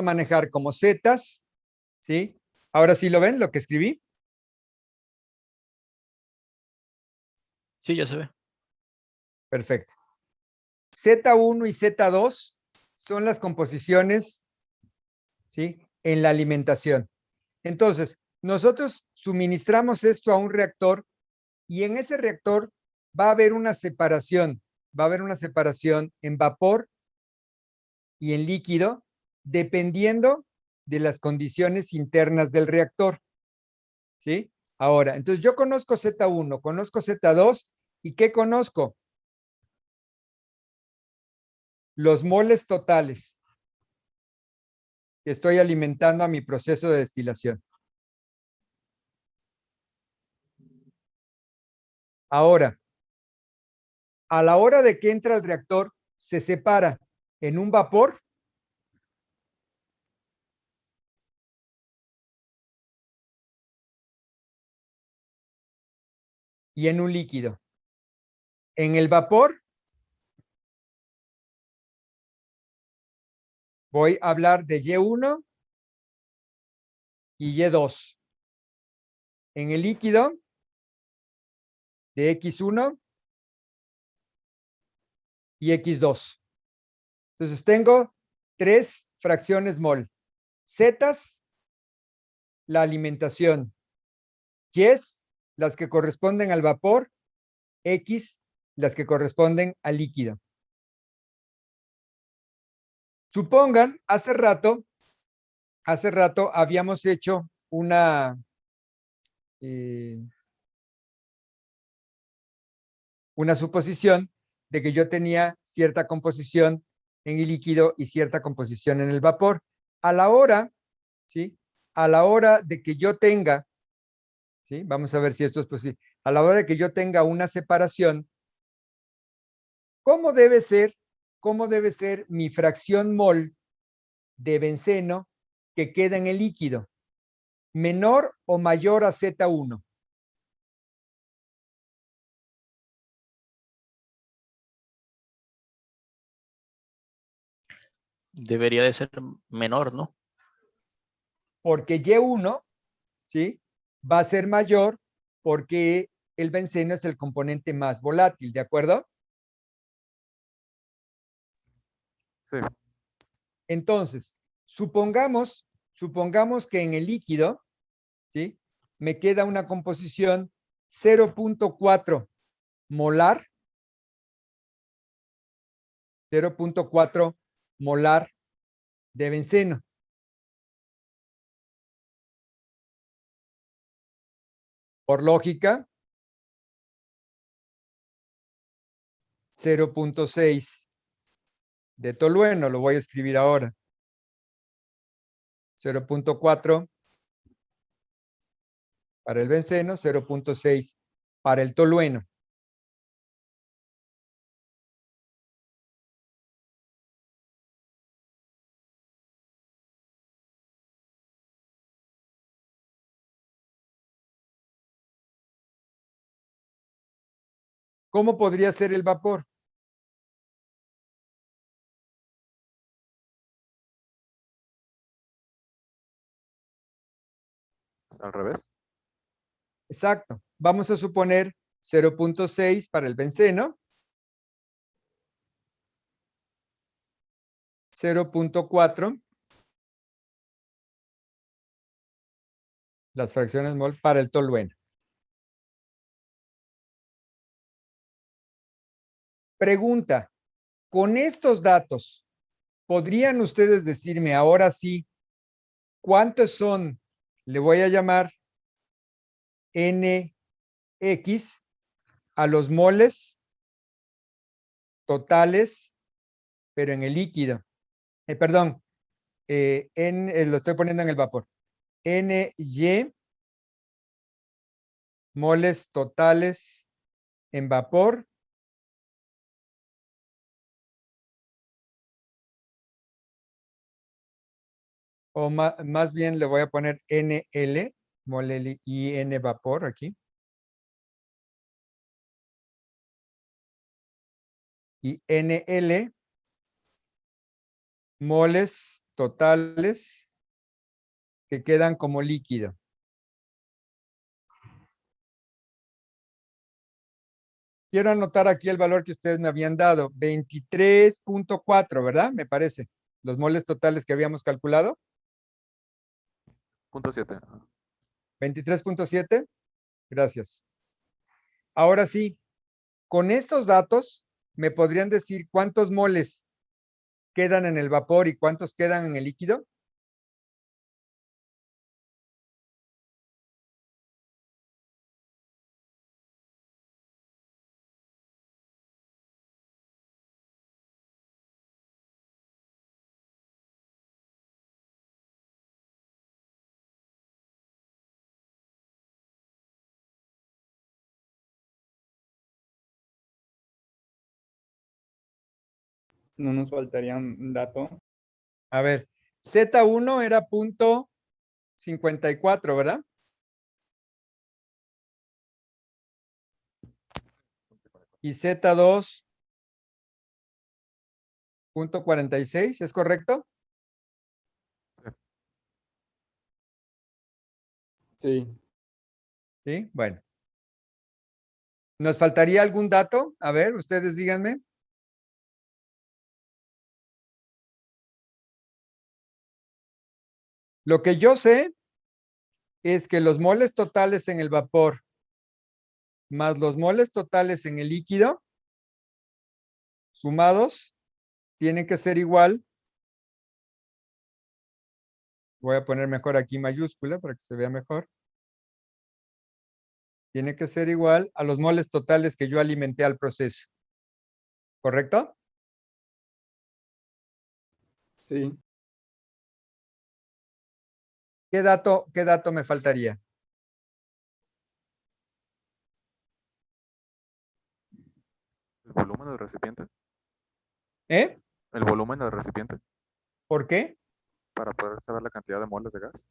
manejar como zetas, ¿sí? Ahora sí lo ven, lo que escribí. Sí, ya se ve. Perfecto. Z1 y Z2 son las composiciones, ¿sí? En la alimentación. Entonces, nosotros suministramos esto a un reactor y en ese reactor va a haber una separación, en vapor y en líquido, dependiendo de las condiciones internas del reactor, ¿sí? Ahora, entonces yo conozco Z1, conozco Z2, ¿y qué conozco? Los moles totales que estoy alimentando a mi proceso de destilación. Ahora, a la hora de que entra el reactor, se separa en un vapor y en un líquido. En el vapor voy a hablar de Y1 y Y2. En el líquido, de X1 y X2. Entonces tengo 3 fracciones mol. Zetas, la alimentación. Yes, las que corresponden al vapor. X, las que corresponden al líquido. Supongan, hace rato habíamos hecho una suposición de que yo tenía cierta composición en el líquido y cierta composición en el vapor. A la hora, ¿sí? A la hora de que yo tenga, ¿sí? Vamos a ver si esto es posible. A la hora de que yo tenga una separación, ¿cómo debe ser mi fracción mol de benceno que queda en el líquido? ¿Menor o mayor a Z1? Debería de ser menor, ¿no? Porque Y1, ¿sí? Va a ser mayor porque el benceno es el componente más volátil, ¿de acuerdo? Sí. Entonces, supongamos que en el líquido, ¿sí? Me queda una composición 0.4 molar, 0.4 molar de benceno. Por lógica, 0.6 de tolueno, lo voy a escribir ahora. 0.4 para el benceno, 0.6 para el tolueno. ¿Cómo podría ser el vapor? Al revés. Exacto. Vamos a suponer 0.6 para el benceno, 0.4 las fracciones mol para el tolueno. Pregunta, con estos datos, ¿podrían ustedes decirme ahora sí cuántos son? Le voy a llamar NX a los moles totales, pero en el líquido. Perdón, lo estoy poniendo en el vapor. NY moles totales en vapor o más bien le voy a poner NL, mole y N vapor aquí. Y NL, moles totales que quedan como líquido. Quiero anotar aquí el valor que ustedes me habían dado, 23.4, ¿verdad? Me parece. Los moles totales que habíamos calculado. .7. 23.7. Gracias. Ahora sí, con estos datos me podrían decir cuántos moles quedan en el vapor y cuántos quedan en el líquido. No nos faltaría un dato. A ver, Z1 era .54, ¿verdad? Y Z2 .46, ¿es correcto? Sí. Sí, bueno. ¿Nos faltaría algún dato? A ver, ustedes díganme. Lo que yo sé es que los moles totales en el vapor más los moles totales en el líquido sumados tienen que ser igual. Voy a poner mejor aquí mayúscula para que se vea mejor. Tiene que ser igual a los moles totales que yo alimenté al proceso. ¿Correcto? Sí. ¿Qué dato me faltaría? ¿El volumen del recipiente? ¿Eh? ¿El volumen del recipiente? ¿Por qué? Para poder saber la cantidad de moles de gas.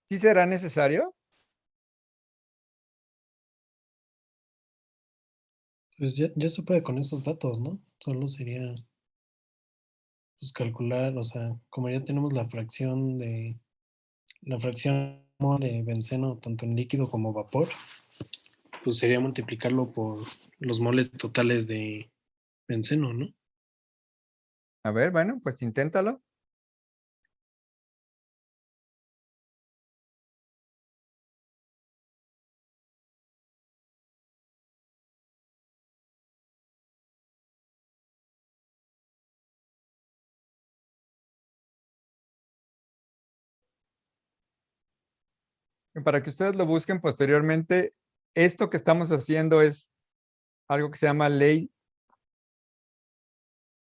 ¿Sí será necesario? Pues ya se puede con esos datos, ¿no? Solo sería pues calcular, o sea, como ya tenemos la fracción de benceno tanto en líquido como vapor, pues sería multiplicarlo por los moles totales de benceno, ¿no? A ver, bueno, pues inténtalo. Para que ustedes lo busquen posteriormente, esto que estamos haciendo es algo que se llama ley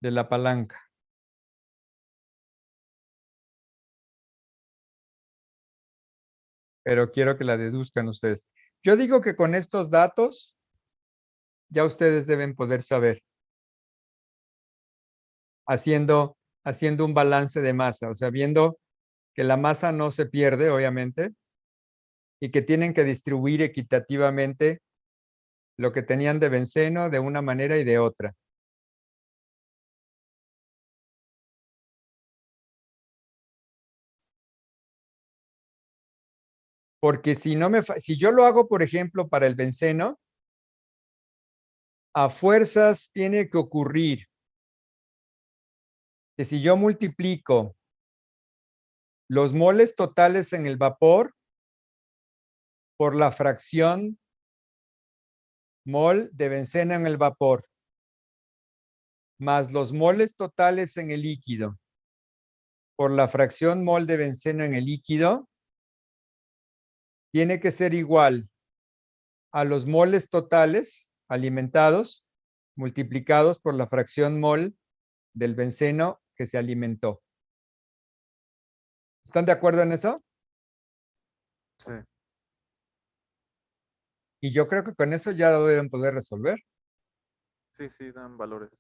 de la palanca. Pero quiero que la deduzcan ustedes. Yo digo que con estos datos ya ustedes deben poder saber haciendo un balance de masa, o sea, viendo que la masa no se pierde, obviamente, y que tienen que distribuir equitativamente lo que tenían de benceno de una manera y de otra. Porque si yo lo hago, por ejemplo, para el benceno, a fuerzas tiene que ocurrir que si yo multiplico los moles totales en el vapor por la fracción mol de benceno en el vapor, más los moles totales en el líquido por la fracción mol de benceno en el líquido, tiene que ser igual a los moles totales alimentados multiplicados por la fracción mol del benceno que se alimentó. ¿Están de acuerdo en eso? Sí. Y yo creo que con eso ya lo deben poder resolver. Sí, sí, dan valores.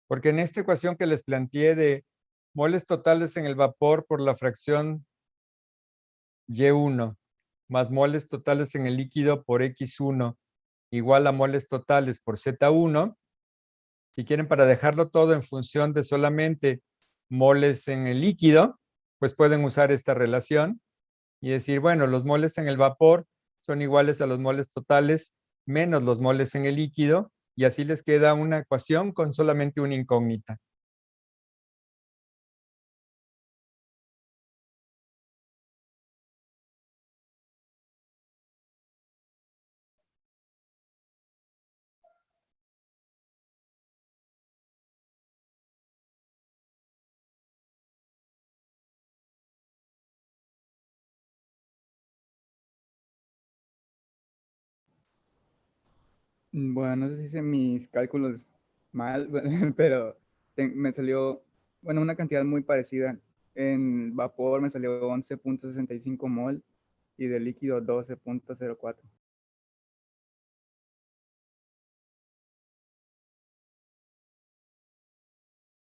Porque en esta ecuación que les planteé de moles totales en el vapor por la fracción Y1 más moles totales en el líquido por X1 igual a moles totales por Z1, si quieren para dejarlo todo en función de solamente moles en el líquido, pues pueden usar esta relación y decir, bueno, los moles en el vapor son iguales a los moles totales menos los moles en el líquido, y así les queda una ecuación con solamente una incógnita. Bueno, no sé si hice mis cálculos mal, pero me salió, bueno, una cantidad muy parecida. En vapor me salió 11.65 mol y de líquido 12.04.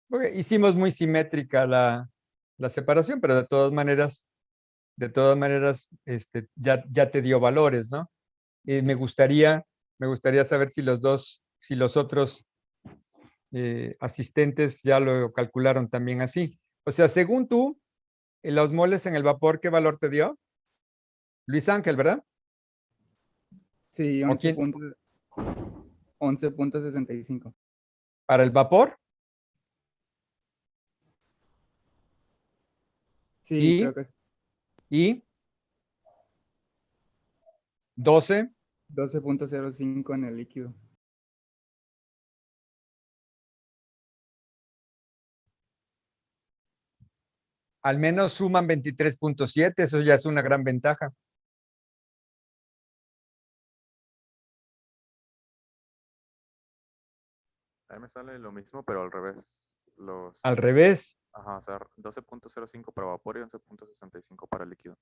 Porque hicimos muy simétrica la separación, pero de todas maneras, ya te dio valores, ¿no? Me gustaría saber si los otros asistentes ya lo calcularon también así. O sea, según tú, los moles en el vapor, ¿qué valor te dio? Luis Ángel, ¿verdad? Sí, ¿O quién? 11.65. ¿Para el vapor? Sí, Y, creo que es y 12. 12.05 en el líquido. Al menos suman 23.7, eso ya es una gran ventaja. A mí me sale lo mismo, pero al revés. Los, Al revés. ajá, o sea, 12.05 para vapor y 11.65 para líquido.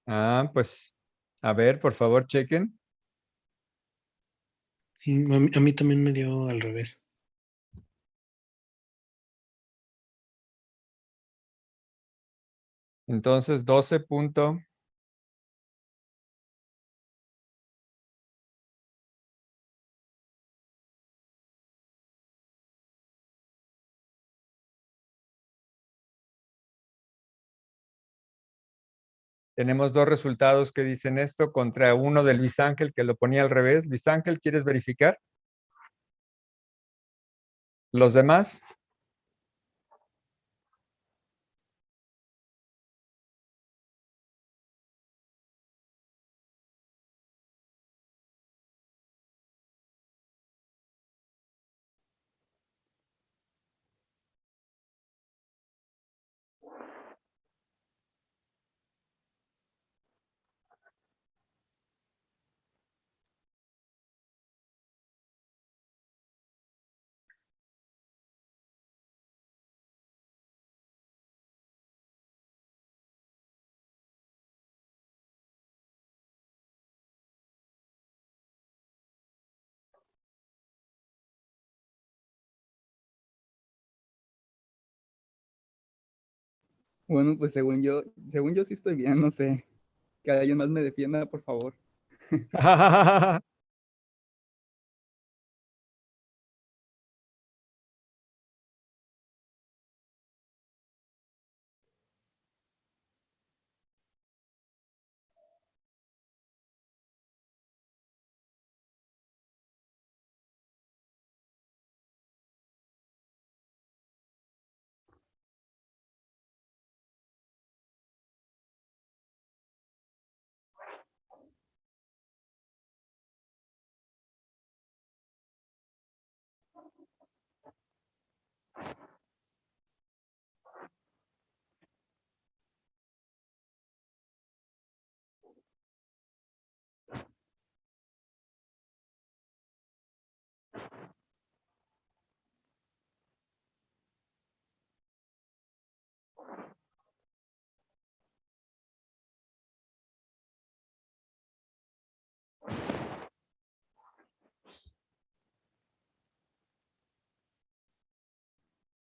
Ah, pues, a ver, por favor, chequen. Sí, a mí también me dio al revés. Entonces, 12 punto. Tenemos dos resultados que dicen esto contra uno de Luis Ángel que lo ponía al revés. Luis Ángel, ¿quieres verificar? ¿Los demás? Bueno, pues según yo sí estoy bien, no sé. Que alguien más me defienda, por favor.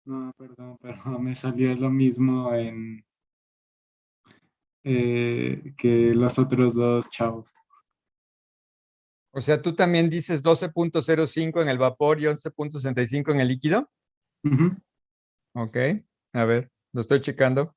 No, perdón, pero me salió lo mismo que los otros dos chavos. O sea, tú también dices 12.05 en el vapor y 11.65 en el líquido. Ujú. Ok, a ver, lo estoy checando.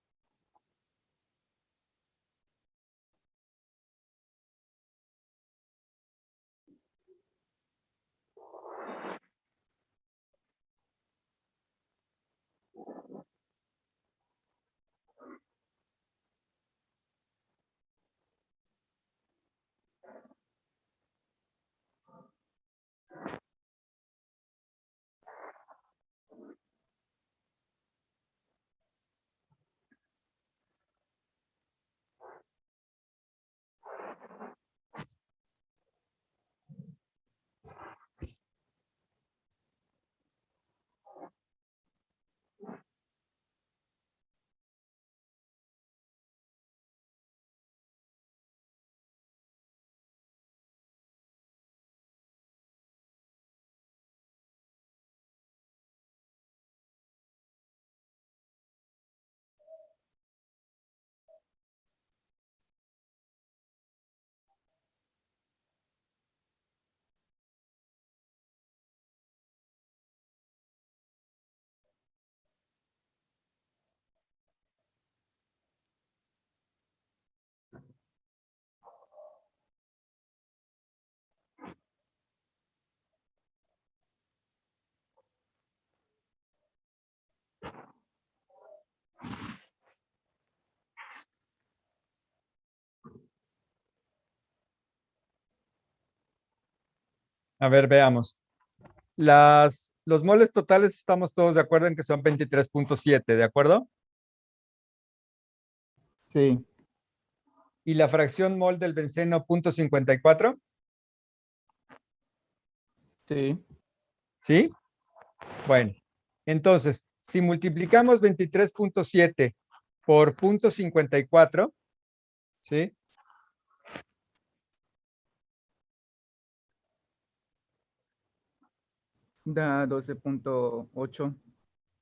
A ver, veamos. Los moles totales estamos todos de acuerdo en que son 23.7, ¿de acuerdo? Sí, Y la fracción mol del benceno 0.54, sí. ¿sí? Bueno, entonces, si multiplicamos 23.7 por 0.54, ¿sí? Da 12.8.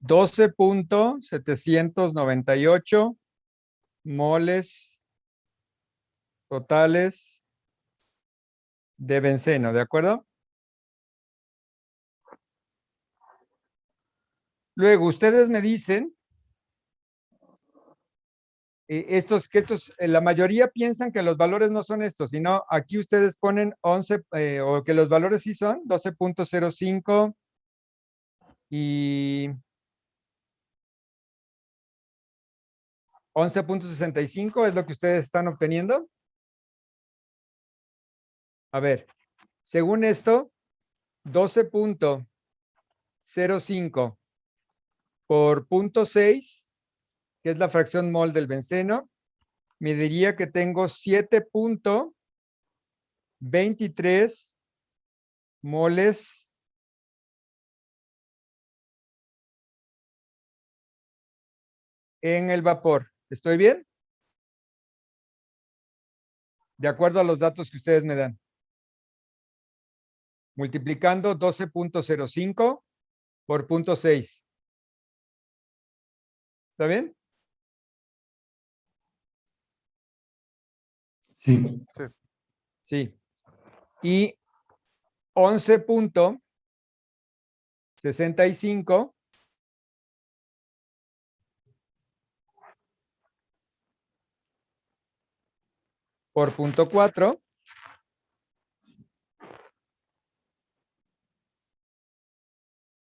12.798 moles totales de benceno, ¿de acuerdo? Luego, ustedes me dicen, la mayoría piensan que los valores no son estos, sino aquí ustedes ponen 11, o que los valores sí son 12.05 y 11.65 es lo que ustedes están obteniendo. A ver, según esto, 12.05 por 0.6, que es la fracción mol del benceno, me diría que tengo 7.23 moles en el vapor. ¿Estoy bien? De acuerdo a los datos que ustedes me dan. Multiplicando 12.05 por 0.6. ¿Está bien? Sí. Sí. Sí. Y 11.65 por 0.4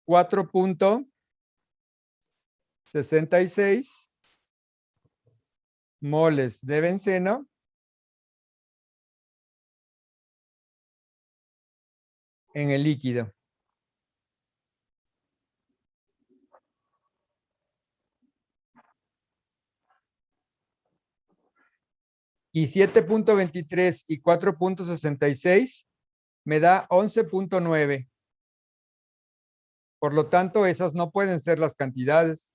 4.66 moles de benceno en el líquido. Y 7.23 y 4.66 me da 11.9. Por lo tanto, esas no pueden ser las cantidades.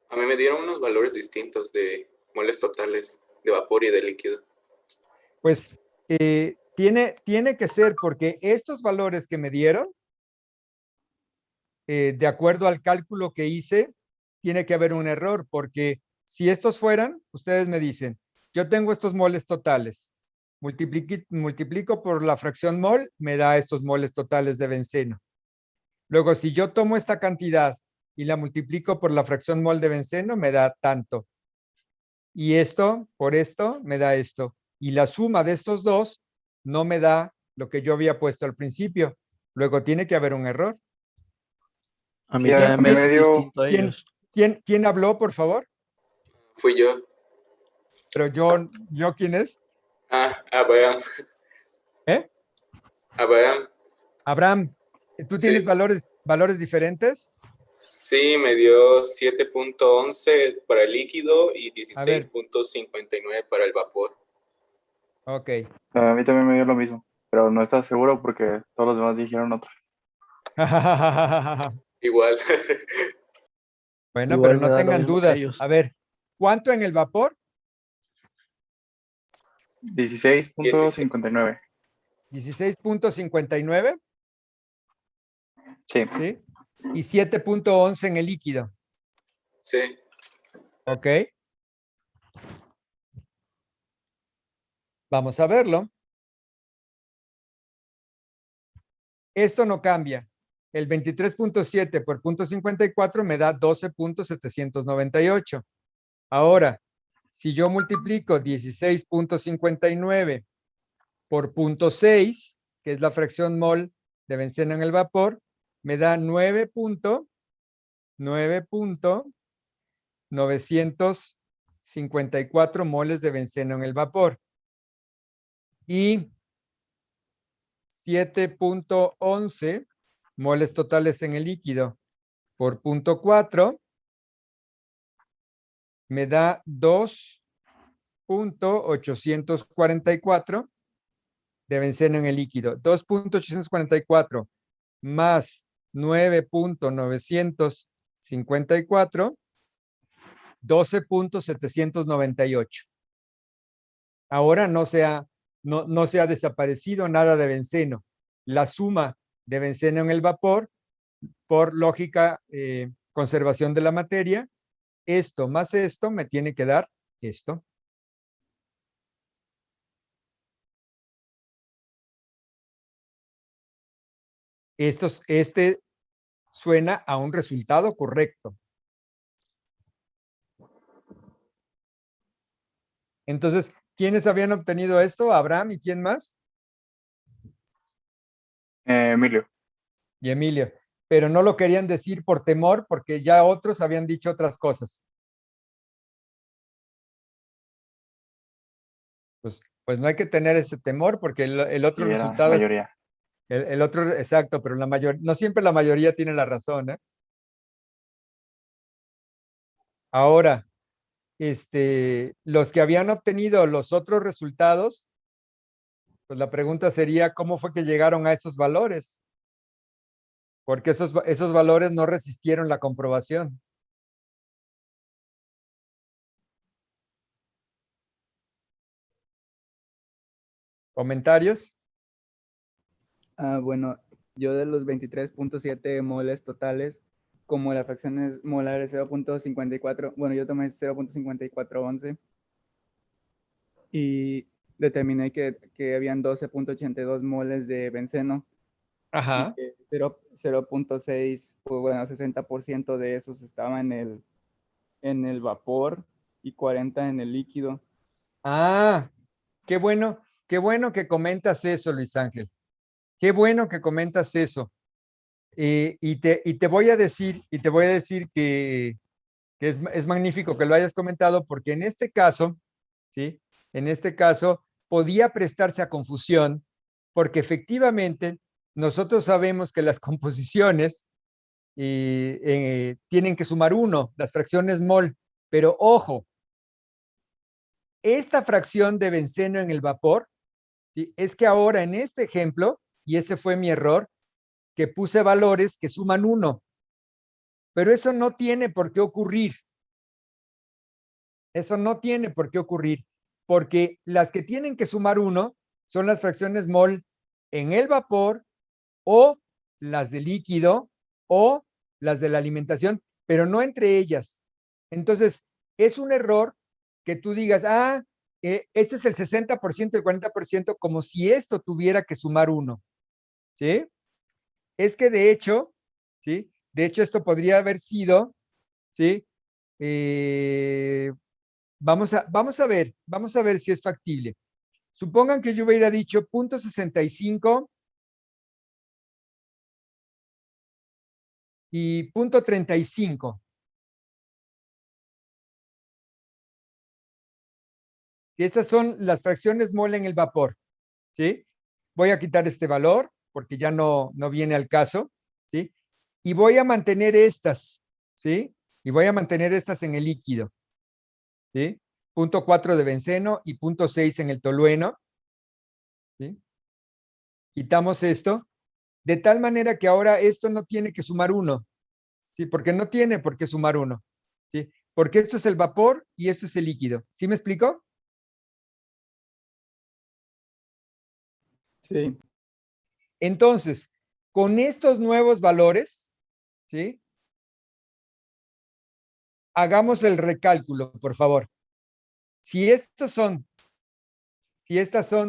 A mí me dieron unos valores distintos de moles totales de vapor y de líquido. Pues tiene que ser porque estos valores que me dieron de acuerdo al cálculo que hice, tiene que haber un error, porque si estos fueran, ustedes me dicen, yo tengo estos moles totales, multiplico por la fracción mol, me da estos moles totales de benceno. Luego, si yo tomo esta cantidad y la multiplico por la fracción mol de benceno, me da tanto. Y esto, por esto, me da esto. Y la suma de estos dos no me da lo que yo había puesto al principio. Luego tiene que haber un error. A mí Sí, a también mí me me da dio- distinto a ellos. ¿Quién habló, por favor? Fui yo. Pero yo ¿quién es? Abraham. ¿Eh? Abraham. Abraham, ¿tú tienes Sí. valores diferentes? Sí, me dio 7.11 para el líquido y A ver. 16.59 para el vapor. Ok. A mí también me dio lo mismo, pero no estás seguro porque todos los demás dijeron otra. Igual. Bueno, Igual pero me no da lo tengan mismo que dudas. ellos. A ver, ¿cuánto en el vapor? 16.59. 16.59, Sí. ¿sí? Y 7.11 en el líquido, Sí. ¿ok? Vamos a verlo. Esto no cambia. El 23.7 por 0.54 me da 12.798. Ahora, si yo multiplico 16.59 por 0.6, que es la fracción mol de benceno en el vapor, me da 9.954 moles de benceno en el vapor. Y 7.11 moles totales en el líquido por 0.4 me da 2.844 de benceno en el líquido. 2.844 más 9.954, 12.798. Ahora no se ha desaparecido nada de benceno. La suma de benceno en el vapor, por lógica, conservación de la materia, esto más esto me tiene que dar esto. Este suena a un resultado correcto. Entonces, ¿quiénes habían obtenido esto? Abraham y ¿quién más? Emilio. Y Emilio. Pero no lo querían decir por temor porque ya otros habían dicho otras cosas. Pues no hay que tener ese temor porque el otro Sí, era resultado es mayoría. el otro, exacto, pero no siempre la mayoría tiene la razón, ¿eh? Ahora, los que habían obtenido los otros resultados, pues la pregunta sería, ¿cómo fue que llegaron a esos valores? Porque esos valores no resistieron la comprobación. ¿Comentarios? Bueno, yo de los 23.7 moles totales, como la fracción es molar es 0.54, bueno, yo tomé 0.5411 y determiné que habían 12.82 moles de benceno y Ajá. que 0.6, pues bueno, 60% de esos estaba en el vapor y 40 en el líquido. Ah, qué bueno que comentas eso, Luis Ángel. Qué bueno que comentas eso. Y te voy a decir que es magnífico que lo hayas comentado porque en este caso, ¿sí? En este caso podía prestarse a confusión porque efectivamente nosotros sabemos que las composiciones tienen que sumar 1, las fracciones mol, pero ojo, esta fracción de benceno en el vapor, ¿sí? Es que ahora en este ejemplo, y ese fue mi error, que puse valores que suman 1, pero eso no tiene por qué ocurrir. Eso no tiene por qué ocurrir, porque las que tienen que sumar 1 son las fracciones mol en el vapor o las de líquido o las de la alimentación, pero no entre ellas. Entonces, es un error que tú digas, este es el 60%, el 40%, como si esto tuviera que sumar 1, ¿sí? Es que de hecho, ¿sí? De hecho, esto podría haber sido, ¿sí? Vamos a ver si es factible. Supongan que yo hubiera dicho 0.65 y 0.35. Y estas son las fracciones mol en el vapor, ¿sí? Voy a quitar este valor porque ya no viene al caso, ¿sí? Y voy a mantener estas, ¿sí? Y voy a mantener estas en el líquido, ¿sí? 0.4 de benceno y 0.6 en el tolueno, ¿sí? Quitamos esto, de tal manera que ahora esto no tiene que sumar 1, ¿sí? Porque no tiene por qué sumar 1, ¿sí? Porque esto es el vapor y esto es el líquido. ¿Sí me explico? Sí. Entonces, con estos nuevos valores, ¿sí? Hagamos el recálculo, por favor. Si estas son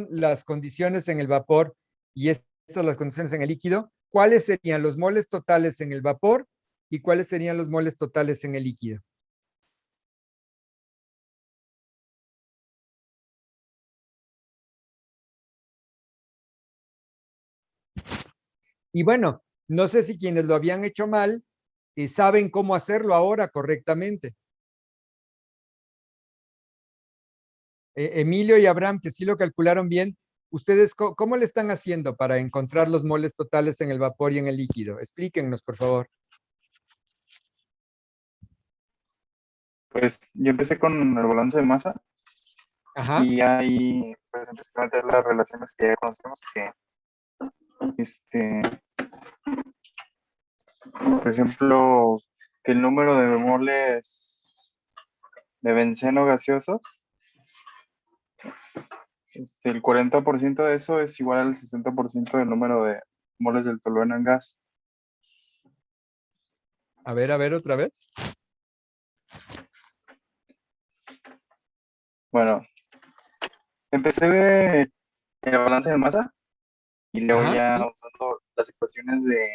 las condiciones en el vapor y estas las condiciones en el líquido, ¿cuáles serían los moles totales en el vapor y cuáles serían los moles totales en el líquido? Y bueno, no sé si quienes lo habían hecho mal saben cómo hacerlo ahora correctamente. Emilio y Abraham, que sí lo calcularon bien, ¿ustedes cómo le están haciendo para encontrar los moles totales en el vapor y en el líquido? Explíquennos, por favor. Pues yo empecé con el balance de masa Ajá. y ahí pues empecé a meter las relaciones que ya conocemos que por ejemplo, que el número de moles de benceno gaseosos, el 40% de eso es igual al 60% del número de moles del tolueno en gas. A ver, otra vez. Bueno, empecé de el balance de masa y luego Ajá, ya sí. usando las ecuaciones de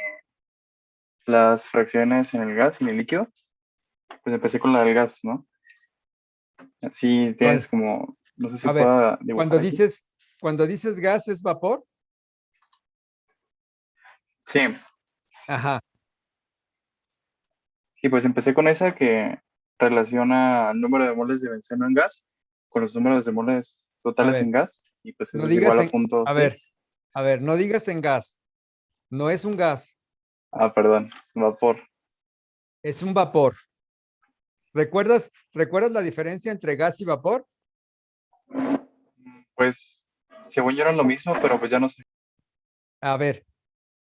las fracciones en el gas y en el líquido, pues empecé con la del gas, ¿no? Así tienes como, no sé si A ver, pueda dibujar aquí. cuando dices gas, ¿es vapor? Sí, Ajá. sí, pues empecé con esa que relaciona el número de moles de benceno en gas con los números de moles A totales ver, en gas, y pues eso no es igual digas a punto a 6. ver, no digas en gas. No es un gas, Ah, perdón, vapor. es un vapor. ¿Recuerdas la diferencia entre gas y vapor? Pues, según yo era lo mismo, pero pues ya no sé. A ver,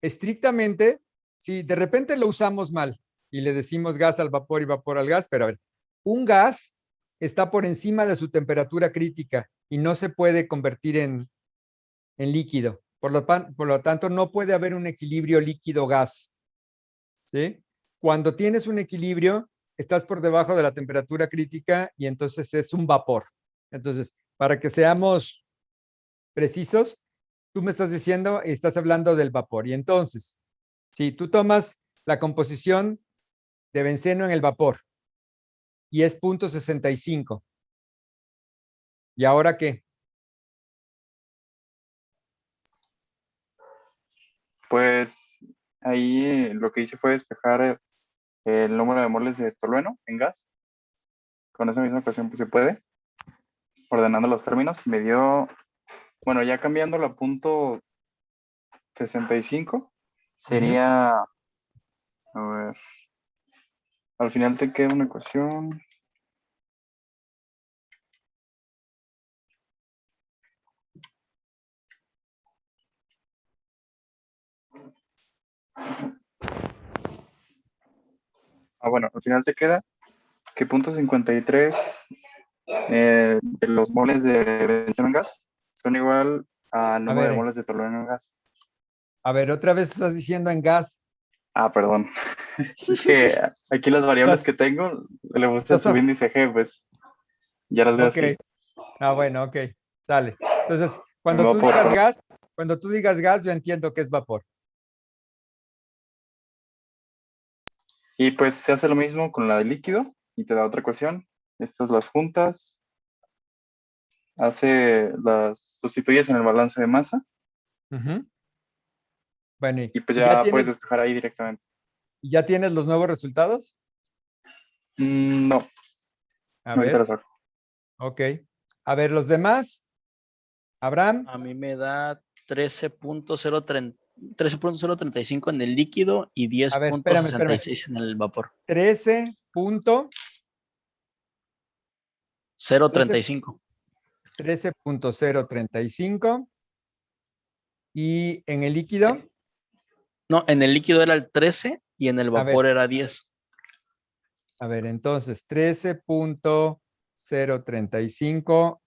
estrictamente, si de repente lo usamos mal y le decimos gas al vapor y vapor al gas, pero a ver, un gas está por encima de su temperatura crítica y no se puede convertir en líquido. Por lo tanto, no puede haber un equilibrio líquido-gas, ¿sí? Cuando tienes un equilibrio, estás por debajo de la temperatura crítica y entonces es un vapor. Entonces, para que seamos precisos, tú me estás diciendo, estás hablando del vapor. Y entonces, si tú tomas la composición de benceno en el vapor y es 0.65, ¿y ahora qué? Pues ahí lo que hice fue despejar el número de moles de tolueno en gas. Con esa misma ecuación pues se puede, ordenando los términos, y me dio, bueno, ya cambiándolo a punto 65, sería, a ver, al final te queda una ecuación. Bueno, al final te queda que punto 53 de los moles de benceno en gas son igual al A número de ver, moles de tolueno en gas. otra vez estás diciendo en gas. Ah, perdón. Es que aquí las variables que tengo, le puse Las son- su índice G, pues ya las veo Ok. así. Ah, bueno, ok. Sale. Entonces, En vapor, perdón. cuando tú digas gas, yo entiendo que es vapor. Y pues se hace lo mismo con la de líquido y te da otra ecuación. Estas las juntas, las sustituyes en el balance de masa Ujú. Bueno, y pues y ya ya puedes tienes, despejar ahí directamente. ya tienes los nuevos resultados. No, A ahorita ver, las saco. ok. A ver, los demás. Abraham, A mí me da 13.035 en el líquido y a ver, espérame. 10.66 en el vapor. 13 punto, 13 0.35. 13.035 y en el líquido, No, en el líquido era el 13 y en el a ver, vapor era 10. entonces 13.035,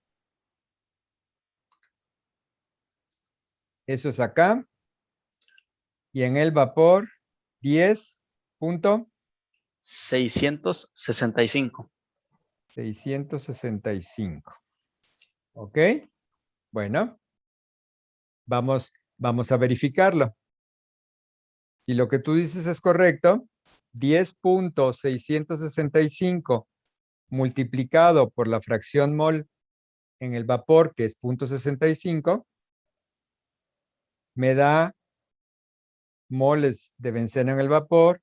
eso es acá, y en el vapor 665. 10.665. ¿Ok? Bueno, vamos a verificarlo. Si lo que tú dices es correcto, 10.665 multiplicado por la fracción mol en el vapor, que es 0.65, me da moles de benceno en el vapor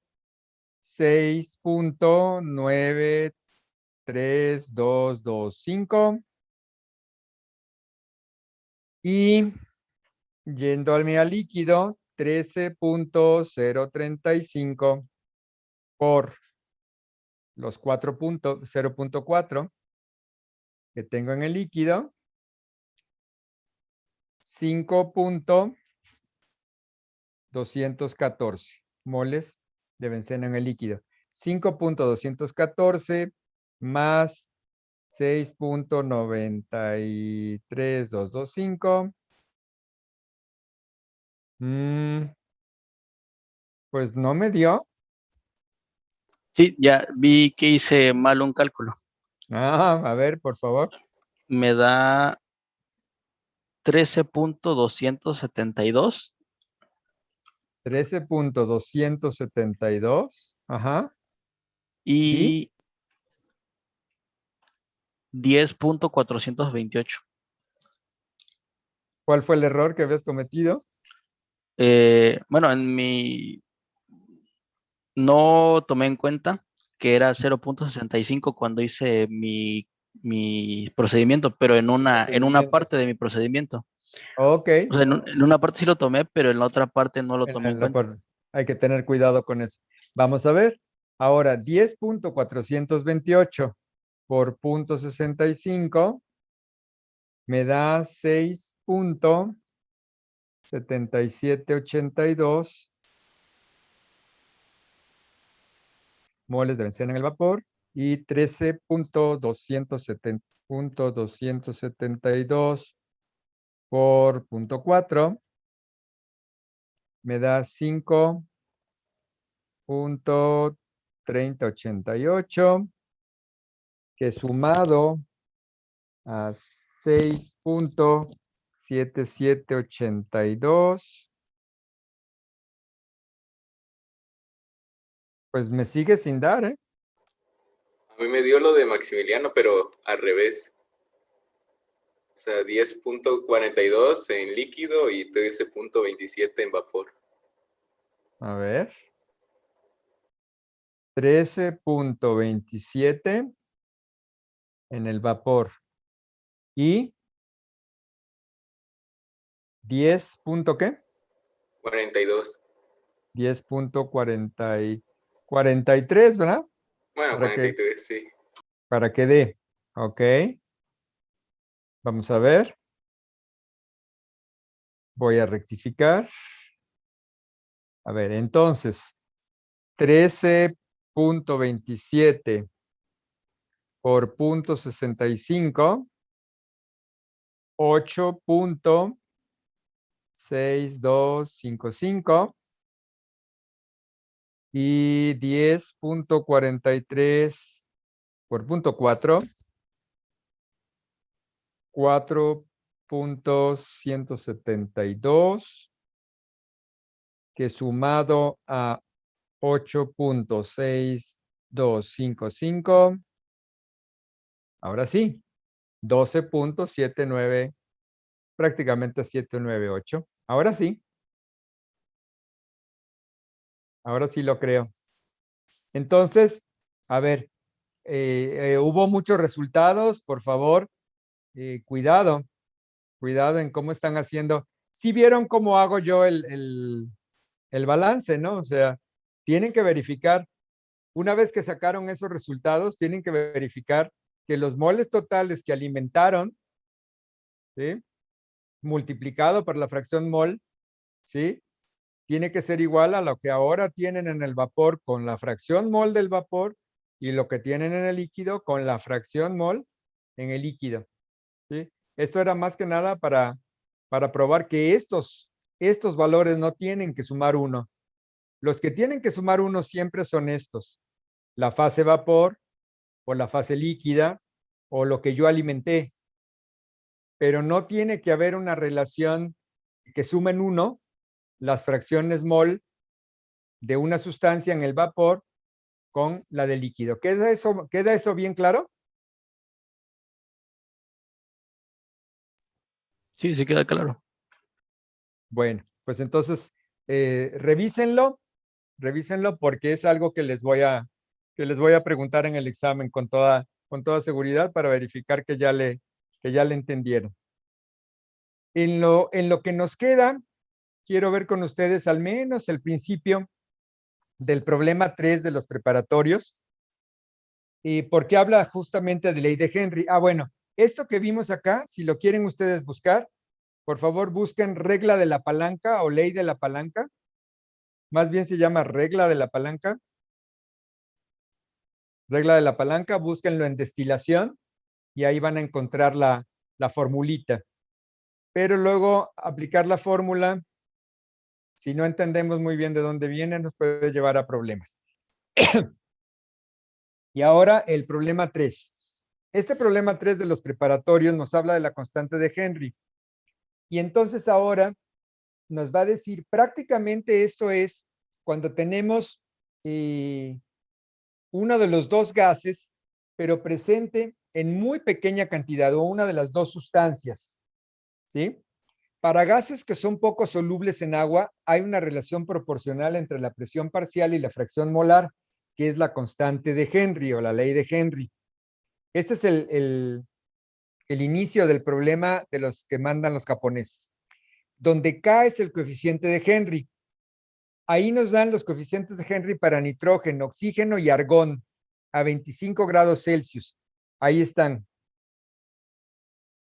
6.93225. Y yendo al líquido, 13.035 por los 0.4 que tengo en el líquido, 5.214 moles de benceno en el líquido. 5.214 más 6.93225. Pues no me dio. Sí, ya vi que hice mal un cálculo. A ver, por favor. Me da 13.272 13.272. Ajá. ¿Y y 10.428. cuál fue el error que habías cometido? Bueno, no tomé en cuenta que era 0.65 cuando hice mi procedimiento, pero en una Procedimiento. parte de mi procedimiento. Ok. O sea, en una parte sí lo tomé, pero en la otra parte no lo tomé en cuenta. Hay que tener cuidado con eso. Vamos a ver. Ahora, 10.428 por 0.65 me da 6.7782 moles de benceno en el vapor y 13.272 por 0.4 me da 5.3088, que sumado a 6.7782, pues me sigue sin dar, ¿eh? A mí me dio lo de Maximiliano, pero al revés. O sea, 10.42 en líquido y 13.27 en vapor. A ver. 13.27 en el vapor y 10. ¿Qué? 42. 10.43, ¿verdad? Bueno, Para que, 43, sí. para que dé. Ok. Vamos a ver. Voy a rectificar. A ver, entonces, 13.27 por 0.65, 8.6255. y 10.43 por punto 4, 4.172, que sumado a 8.6255, ahora sí, 12.79, prácticamente 798. Ahora sí lo creo. Entonces, a ver, hubo muchos resultados, por favor, cuidado en cómo están haciendo. Si vieron cómo hago yo el balance, ¿no? O sea, tienen que verificar, una vez que sacaron esos resultados, tienen que verificar que los moles totales que alimentaron, ¿sí? Multiplicado por la fracción mol, ¿sí? Tiene que ser igual a lo que ahora tienen en el vapor con la fracción mol del vapor y lo que tienen en el líquido con la fracción mol en el líquido, ¿sí? Esto era más que nada para probar que estos valores no tienen que sumar 1. Los que tienen que sumar 1 siempre son estos: la fase vapor o la fase líquida o lo que yo alimenté. Pero no tiene que haber una relación que sumen 1 las fracciones mol de una sustancia en el vapor con la del líquido. ¿Queda eso bien claro? Sí, sí queda claro. Bueno, pues entonces revísenlo porque es algo que les voy a preguntar en el examen con toda seguridad para verificar que ya le entendieron. En lo que nos queda, quiero ver con ustedes al menos el principio del problema 3 de los preparatorios, porque habla justamente de ley de Henry. Bueno, esto que vimos acá, si lo quieren ustedes buscar, por favor busquen regla de la palanca o ley de la palanca. Más bien se llama regla de la palanca. Regla de la palanca, búsquenlo en destilación y ahí van a encontrar la formulita. Pero luego aplicar la fórmula, si no entendemos muy bien de dónde viene, nos puede llevar a problemas. Y ahora el problema 3. Este problema 3 de los preparatorios nos habla de la constante de Henry. Y entonces ahora nos va a decir, prácticamente esto es cuando tenemos uno de los dos gases, pero presente en muy pequeña cantidad, o una de las dos sustancias, ¿sí? Para gases que son poco solubles en agua, hay una relación proporcional entre la presión parcial y la fracción molar, que es la constante de Henry o la ley de Henry. Este es el inicio del problema de los que mandan los japoneses. Donde K es el coeficiente de Henry. Ahí nos dan los coeficientes de Henry para nitrógeno, oxígeno y argón a 25 grados Celsius. Ahí están.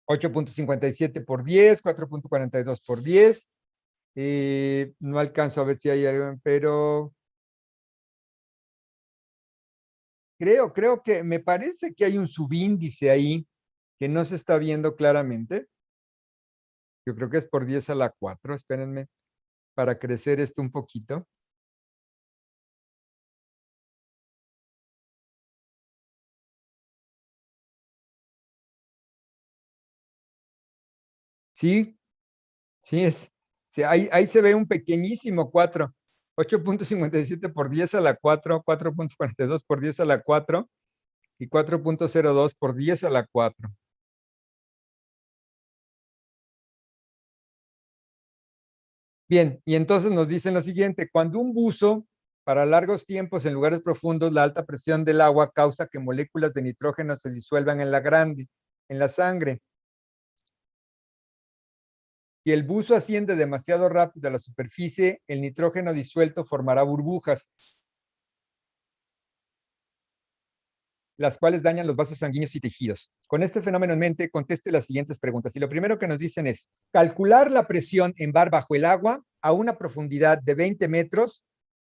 8.57 por 10, 4.42 por 10. No alcanzo a ver si hay algo, pero creo que me parece que hay un subíndice ahí que no se está viendo claramente. Yo creo que es por 10 a la 4. Espérenme para crecer esto un poquito. Sí, sí es. Sí, ahí se ve un pequeñísimo 4. 8.57 por 10 a la 4, 4.42 por 10 a la 4 y 4.02 por 10 a la 4. Bien, y entonces nos dicen lo siguiente: cuando un buzo para largos tiempos en lugares profundos, la alta presión del agua causa que moléculas de nitrógeno se disuelvan en la sangre. Si el buzo asciende demasiado rápido a la superficie, el nitrógeno disuelto formará burbujas, las cuales dañan los vasos sanguíneos y tejidos. Con este fenómeno en mente, conteste las siguientes preguntas. Y lo primero que nos dicen es, calcular la presión en bar bajo el agua a una profundidad de 20 metros,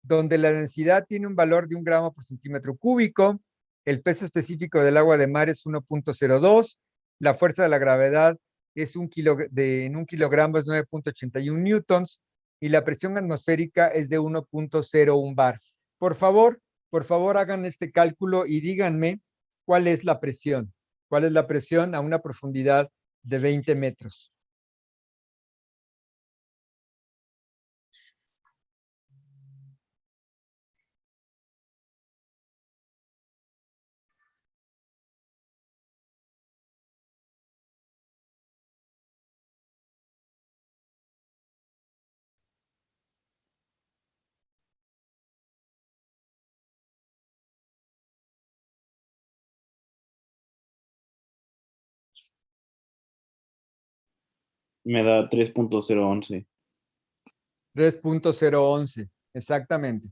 donde la densidad tiene un valor de 1 gramo por centímetro cúbico, el peso específico del agua de mar es 1.02, la fuerza de la gravedad es en 1 kilogramo es 9.81 newtons, y la presión atmosférica es de 1.01 bar. por favor hagan este cálculo y díganme cuál es la presión. ¿Cuál es la presión a una profundidad de 20 metros? Me da 3.011. 3.011, exactamente.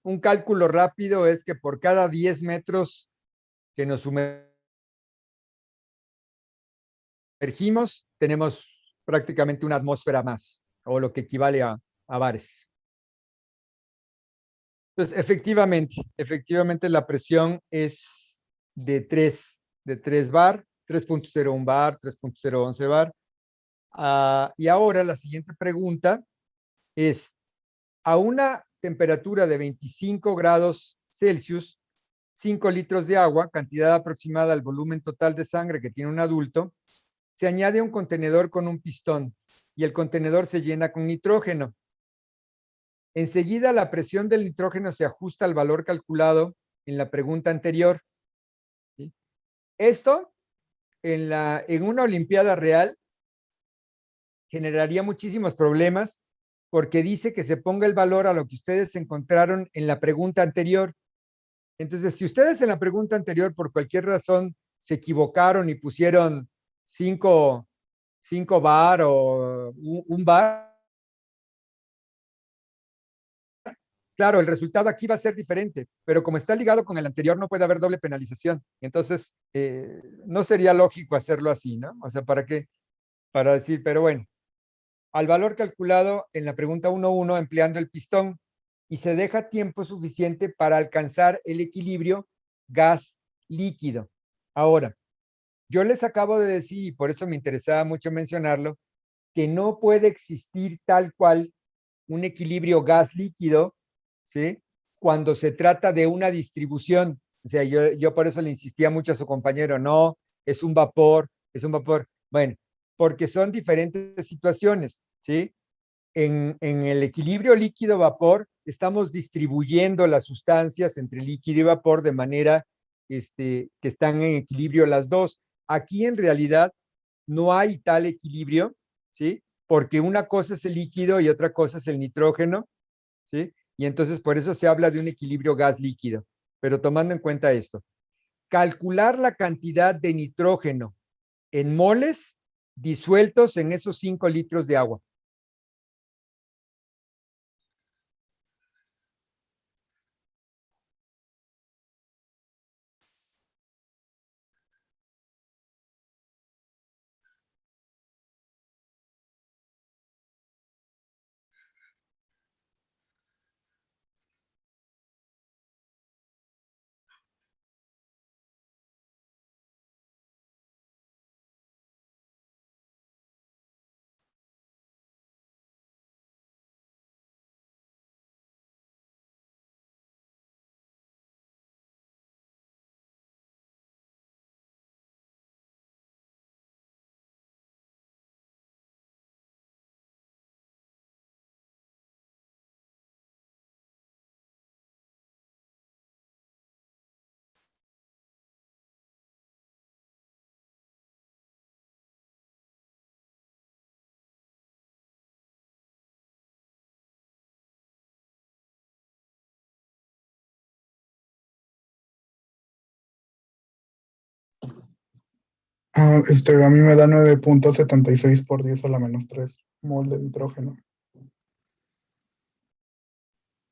Un cálculo rápido es que por cada 10 metros que nos sumergimos, tenemos prácticamente una atmósfera más, o lo que equivale a bares. Entonces, efectivamente la presión es de 3 bar, 3.01 bar, 3.011 bar. Y ahora la siguiente pregunta es, a una temperatura de 25 grados Celsius, 5 litros de agua, cantidad aproximada al volumen total de sangre que tiene un adulto, se añade un contenedor con un pistón y el contenedor se llena con nitrógeno. Enseguida la presión del nitrógeno se ajusta al valor calculado en la pregunta anterior. ¿Sí? Esto en una olimpiada real generaría muchísimos problemas porque dice que se ponga el valor a lo que ustedes encontraron en la pregunta anterior. Entonces, si ustedes en la pregunta anterior por cualquier razón se equivocaron y pusieron 5 bar o un bar, claro, el resultado aquí va a ser diferente, pero como está ligado con el anterior, no puede haber doble penalización. Entonces, no sería lógico hacerlo así, ¿no? O sea, ¿para qué? Para decir, pero bueno, al valor calculado en la pregunta 1.1 empleando el pistón y se deja tiempo suficiente para alcanzar el equilibrio gas-líquido. Ahora, yo les acabo de decir, y por eso me interesaba mucho mencionarlo, que no puede existir tal cual un equilibrio gas-líquido, ¿sí? Cuando se trata de una distribución. O sea, yo por eso le insistía mucho a su compañero, no, es un vapor, es un vapor. Bueno, porque son diferentes situaciones, ¿sí? En el equilibrio líquido-vapor estamos distribuyendo las sustancias entre líquido y vapor de manera que están en equilibrio las dos. Aquí en realidad no hay tal equilibrio, ¿sí? Porque una cosa es el líquido y otra cosa es el nitrógeno, ¿sí? Y entonces por eso se habla de un equilibrio gas-líquido. Pero tomando en cuenta esto, calcular la cantidad de nitrógeno en moles disueltos en esos 5 litros de agua. A mí me da 9.76 por 10 a la menos 3 mol de nitrógeno.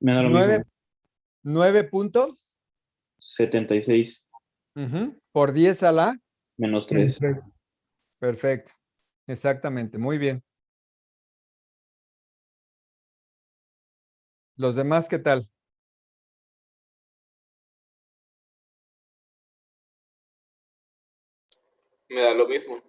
Me da lo 9, mismo. 9 puntos 76 por 10 a la. menos 3. Perfecto. Exactamente. Muy bien. ¿Los demás qué tal? Me da lo mismo.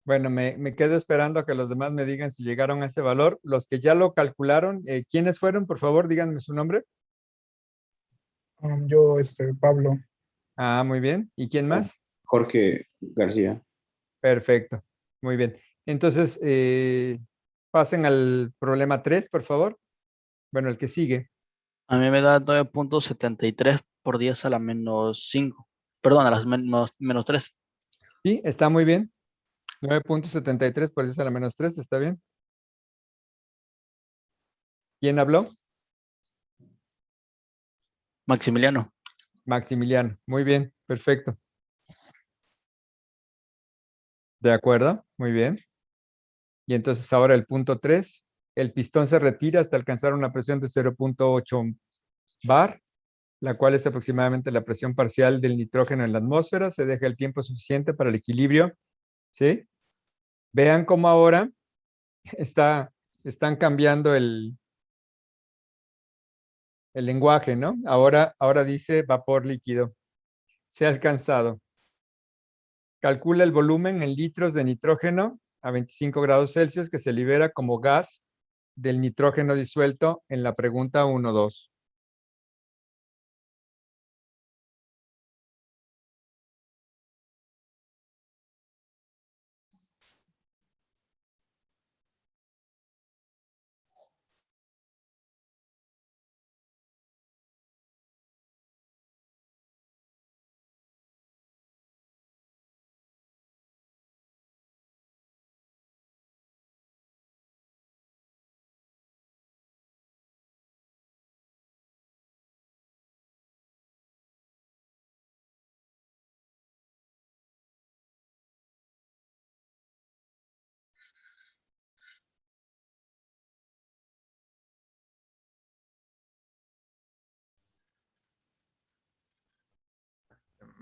Bueno, me quedo esperando a que los demás me digan si llegaron a ese valor. Los que ya lo calcularon, ¿quiénes fueron? Por favor, díganme su nombre. Yo, Pablo. Ah, muy bien. ¿Y quién más? Jorge García. Perfecto. Muy bien. Entonces, pasen al problema 3, por favor. Bueno, el que sigue. A mí me da 9.73 por 10 a la menos 5. Perdón, a las menos 3. Sí, está muy bien. 9.73 por 10 a la menos 3, ¿está bien? ¿Quién habló? Maximiliano. Maximiliano. Muy bien, perfecto. De acuerdo, muy bien. Y entonces ahora el punto 3, el pistón se retira hasta alcanzar una presión de 0.8 bar, la cual es aproximadamente la presión parcial del nitrógeno en la atmósfera. Se deja el tiempo suficiente para el equilibrio, ¿sí? Vean cómo ahora están cambiando el lenguaje, ¿no? Ahora dice vapor líquido. Se ha alcanzado. Calcula el volumen en litros de nitrógeno a 25 grados Celsius que se libera como gas del nitrógeno disuelto en la pregunta 1.2.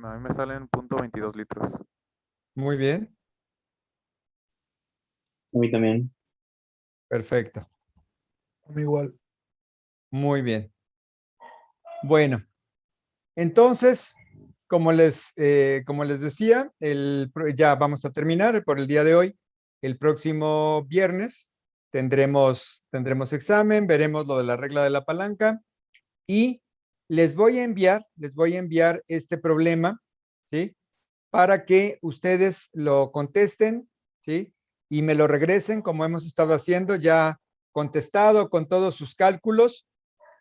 A mí me salen 0.22 litros. Muy bien, A mí también. perfecto. A mí igual. Muy bien. Bueno, entonces, como les decía, ya vamos a terminar por el día de hoy. El próximo viernes tendremos examen, veremos lo de la regla de la palanca y les voy a enviar este problema, ¿sí? Para que ustedes lo contesten, ¿sí? Y me lo regresen como hemos estado haciendo, ya contestado con todos sus cálculos.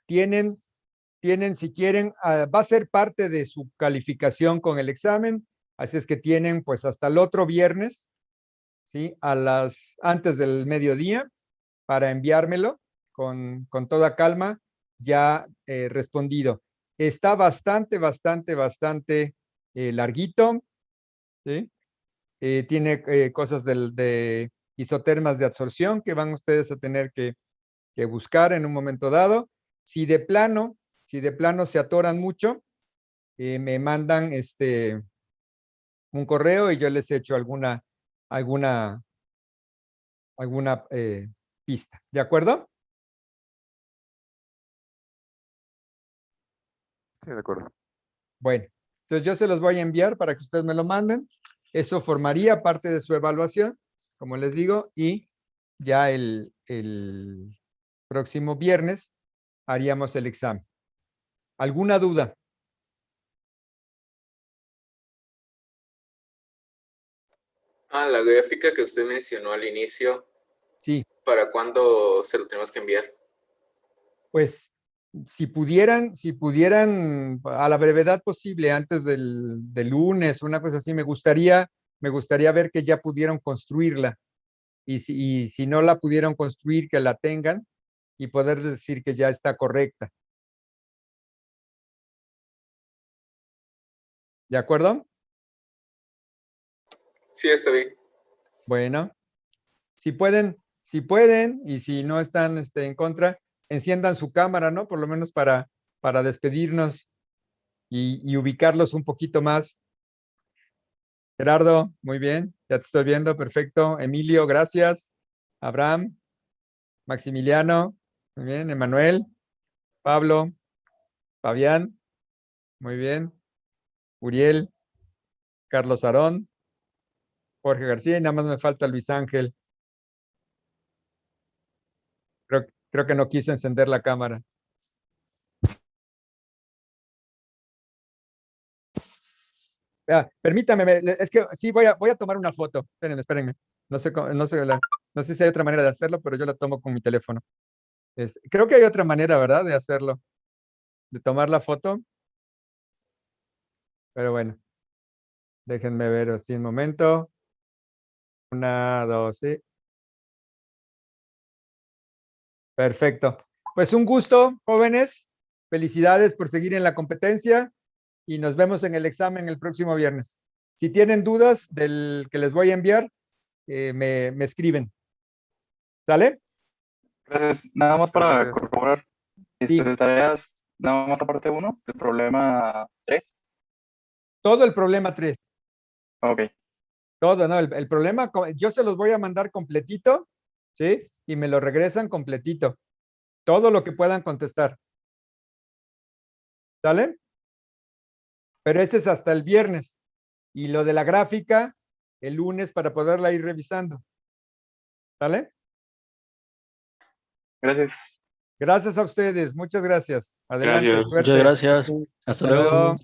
Tienen, si quieren, va a ser parte de su calificación con el examen, así es que tienen pues hasta el otro viernes, ¿sí? Antes del mediodía para enviármelo con toda calma, ya respondido. Está bastante larguito, ¿sí? Tiene cosas de isotermas de absorción que van ustedes a tener que buscar en un momento dado. Si de plano se atoran mucho, me mandan un correo y yo les echo alguna pista. ¿De acuerdo? Sí, de acuerdo. Bueno, entonces yo se los voy a enviar para que ustedes me lo manden. Eso formaría parte de su evaluación, como les digo, y ya el próximo viernes haríamos el examen. ¿Alguna duda? La gráfica que usted mencionó al inicio, Sí, ¿para cuándo se lo tenemos que enviar? pues si pudieran a la brevedad posible antes del lunes, una cosa así, me gustaría ver que ya pudieron construirla. Y si no la pudieron construir, que la tengan y poder decir que ya está correcta. ¿De acuerdo? Sí, está bien. Bueno, si pueden, y si no están en contra, enciendan su cámara, ¿no? Por lo menos para despedirnos y ubicarlos un poquito más. Gerardo, muy bien, ya te estoy viendo, perfecto. Emilio, gracias. Abraham, Maximiliano, muy bien. Emanuel, Pablo, Fabián, muy bien. Uriel, Carlos Aarón, Jorge García y nada más me falta Luis Ángel. Creo que no quiso encender la cámara. Permítame, es que sí, voy a tomar una foto. Espérenme. No sé, no sé si hay otra manera de hacerlo, pero yo la tomo con mi teléfono. Creo que hay otra manera, ¿verdad? De hacerlo. De tomar la foto. Pero bueno. Déjenme ver así un momento. 1, 2, sí. Perfecto. Pues un gusto, jóvenes. Felicidades por seguir en la competencia y nos vemos en el examen el próximo viernes. Si tienen dudas del que les voy a enviar, me escriben. ¿Sale? Gracias. Nada más para Gracias. corroborar. Sí. Tareas, nada más la parte 1, el problema 3. Todo el problema 3. Ok. Todo, ¿no? El problema, yo se los voy a mandar completito, ¿sí? Y me lo regresan completito. Todo lo que puedan contestar. ¿Sale? Pero ese es hasta el viernes. Y lo de la gráfica, el lunes para poderla ir revisando. ¿Sale? Gracias. Gracias a ustedes. Muchas gracias. Adelante. Gracias. Suerte. Muchas gracias. Hasta Hasta luego. luego.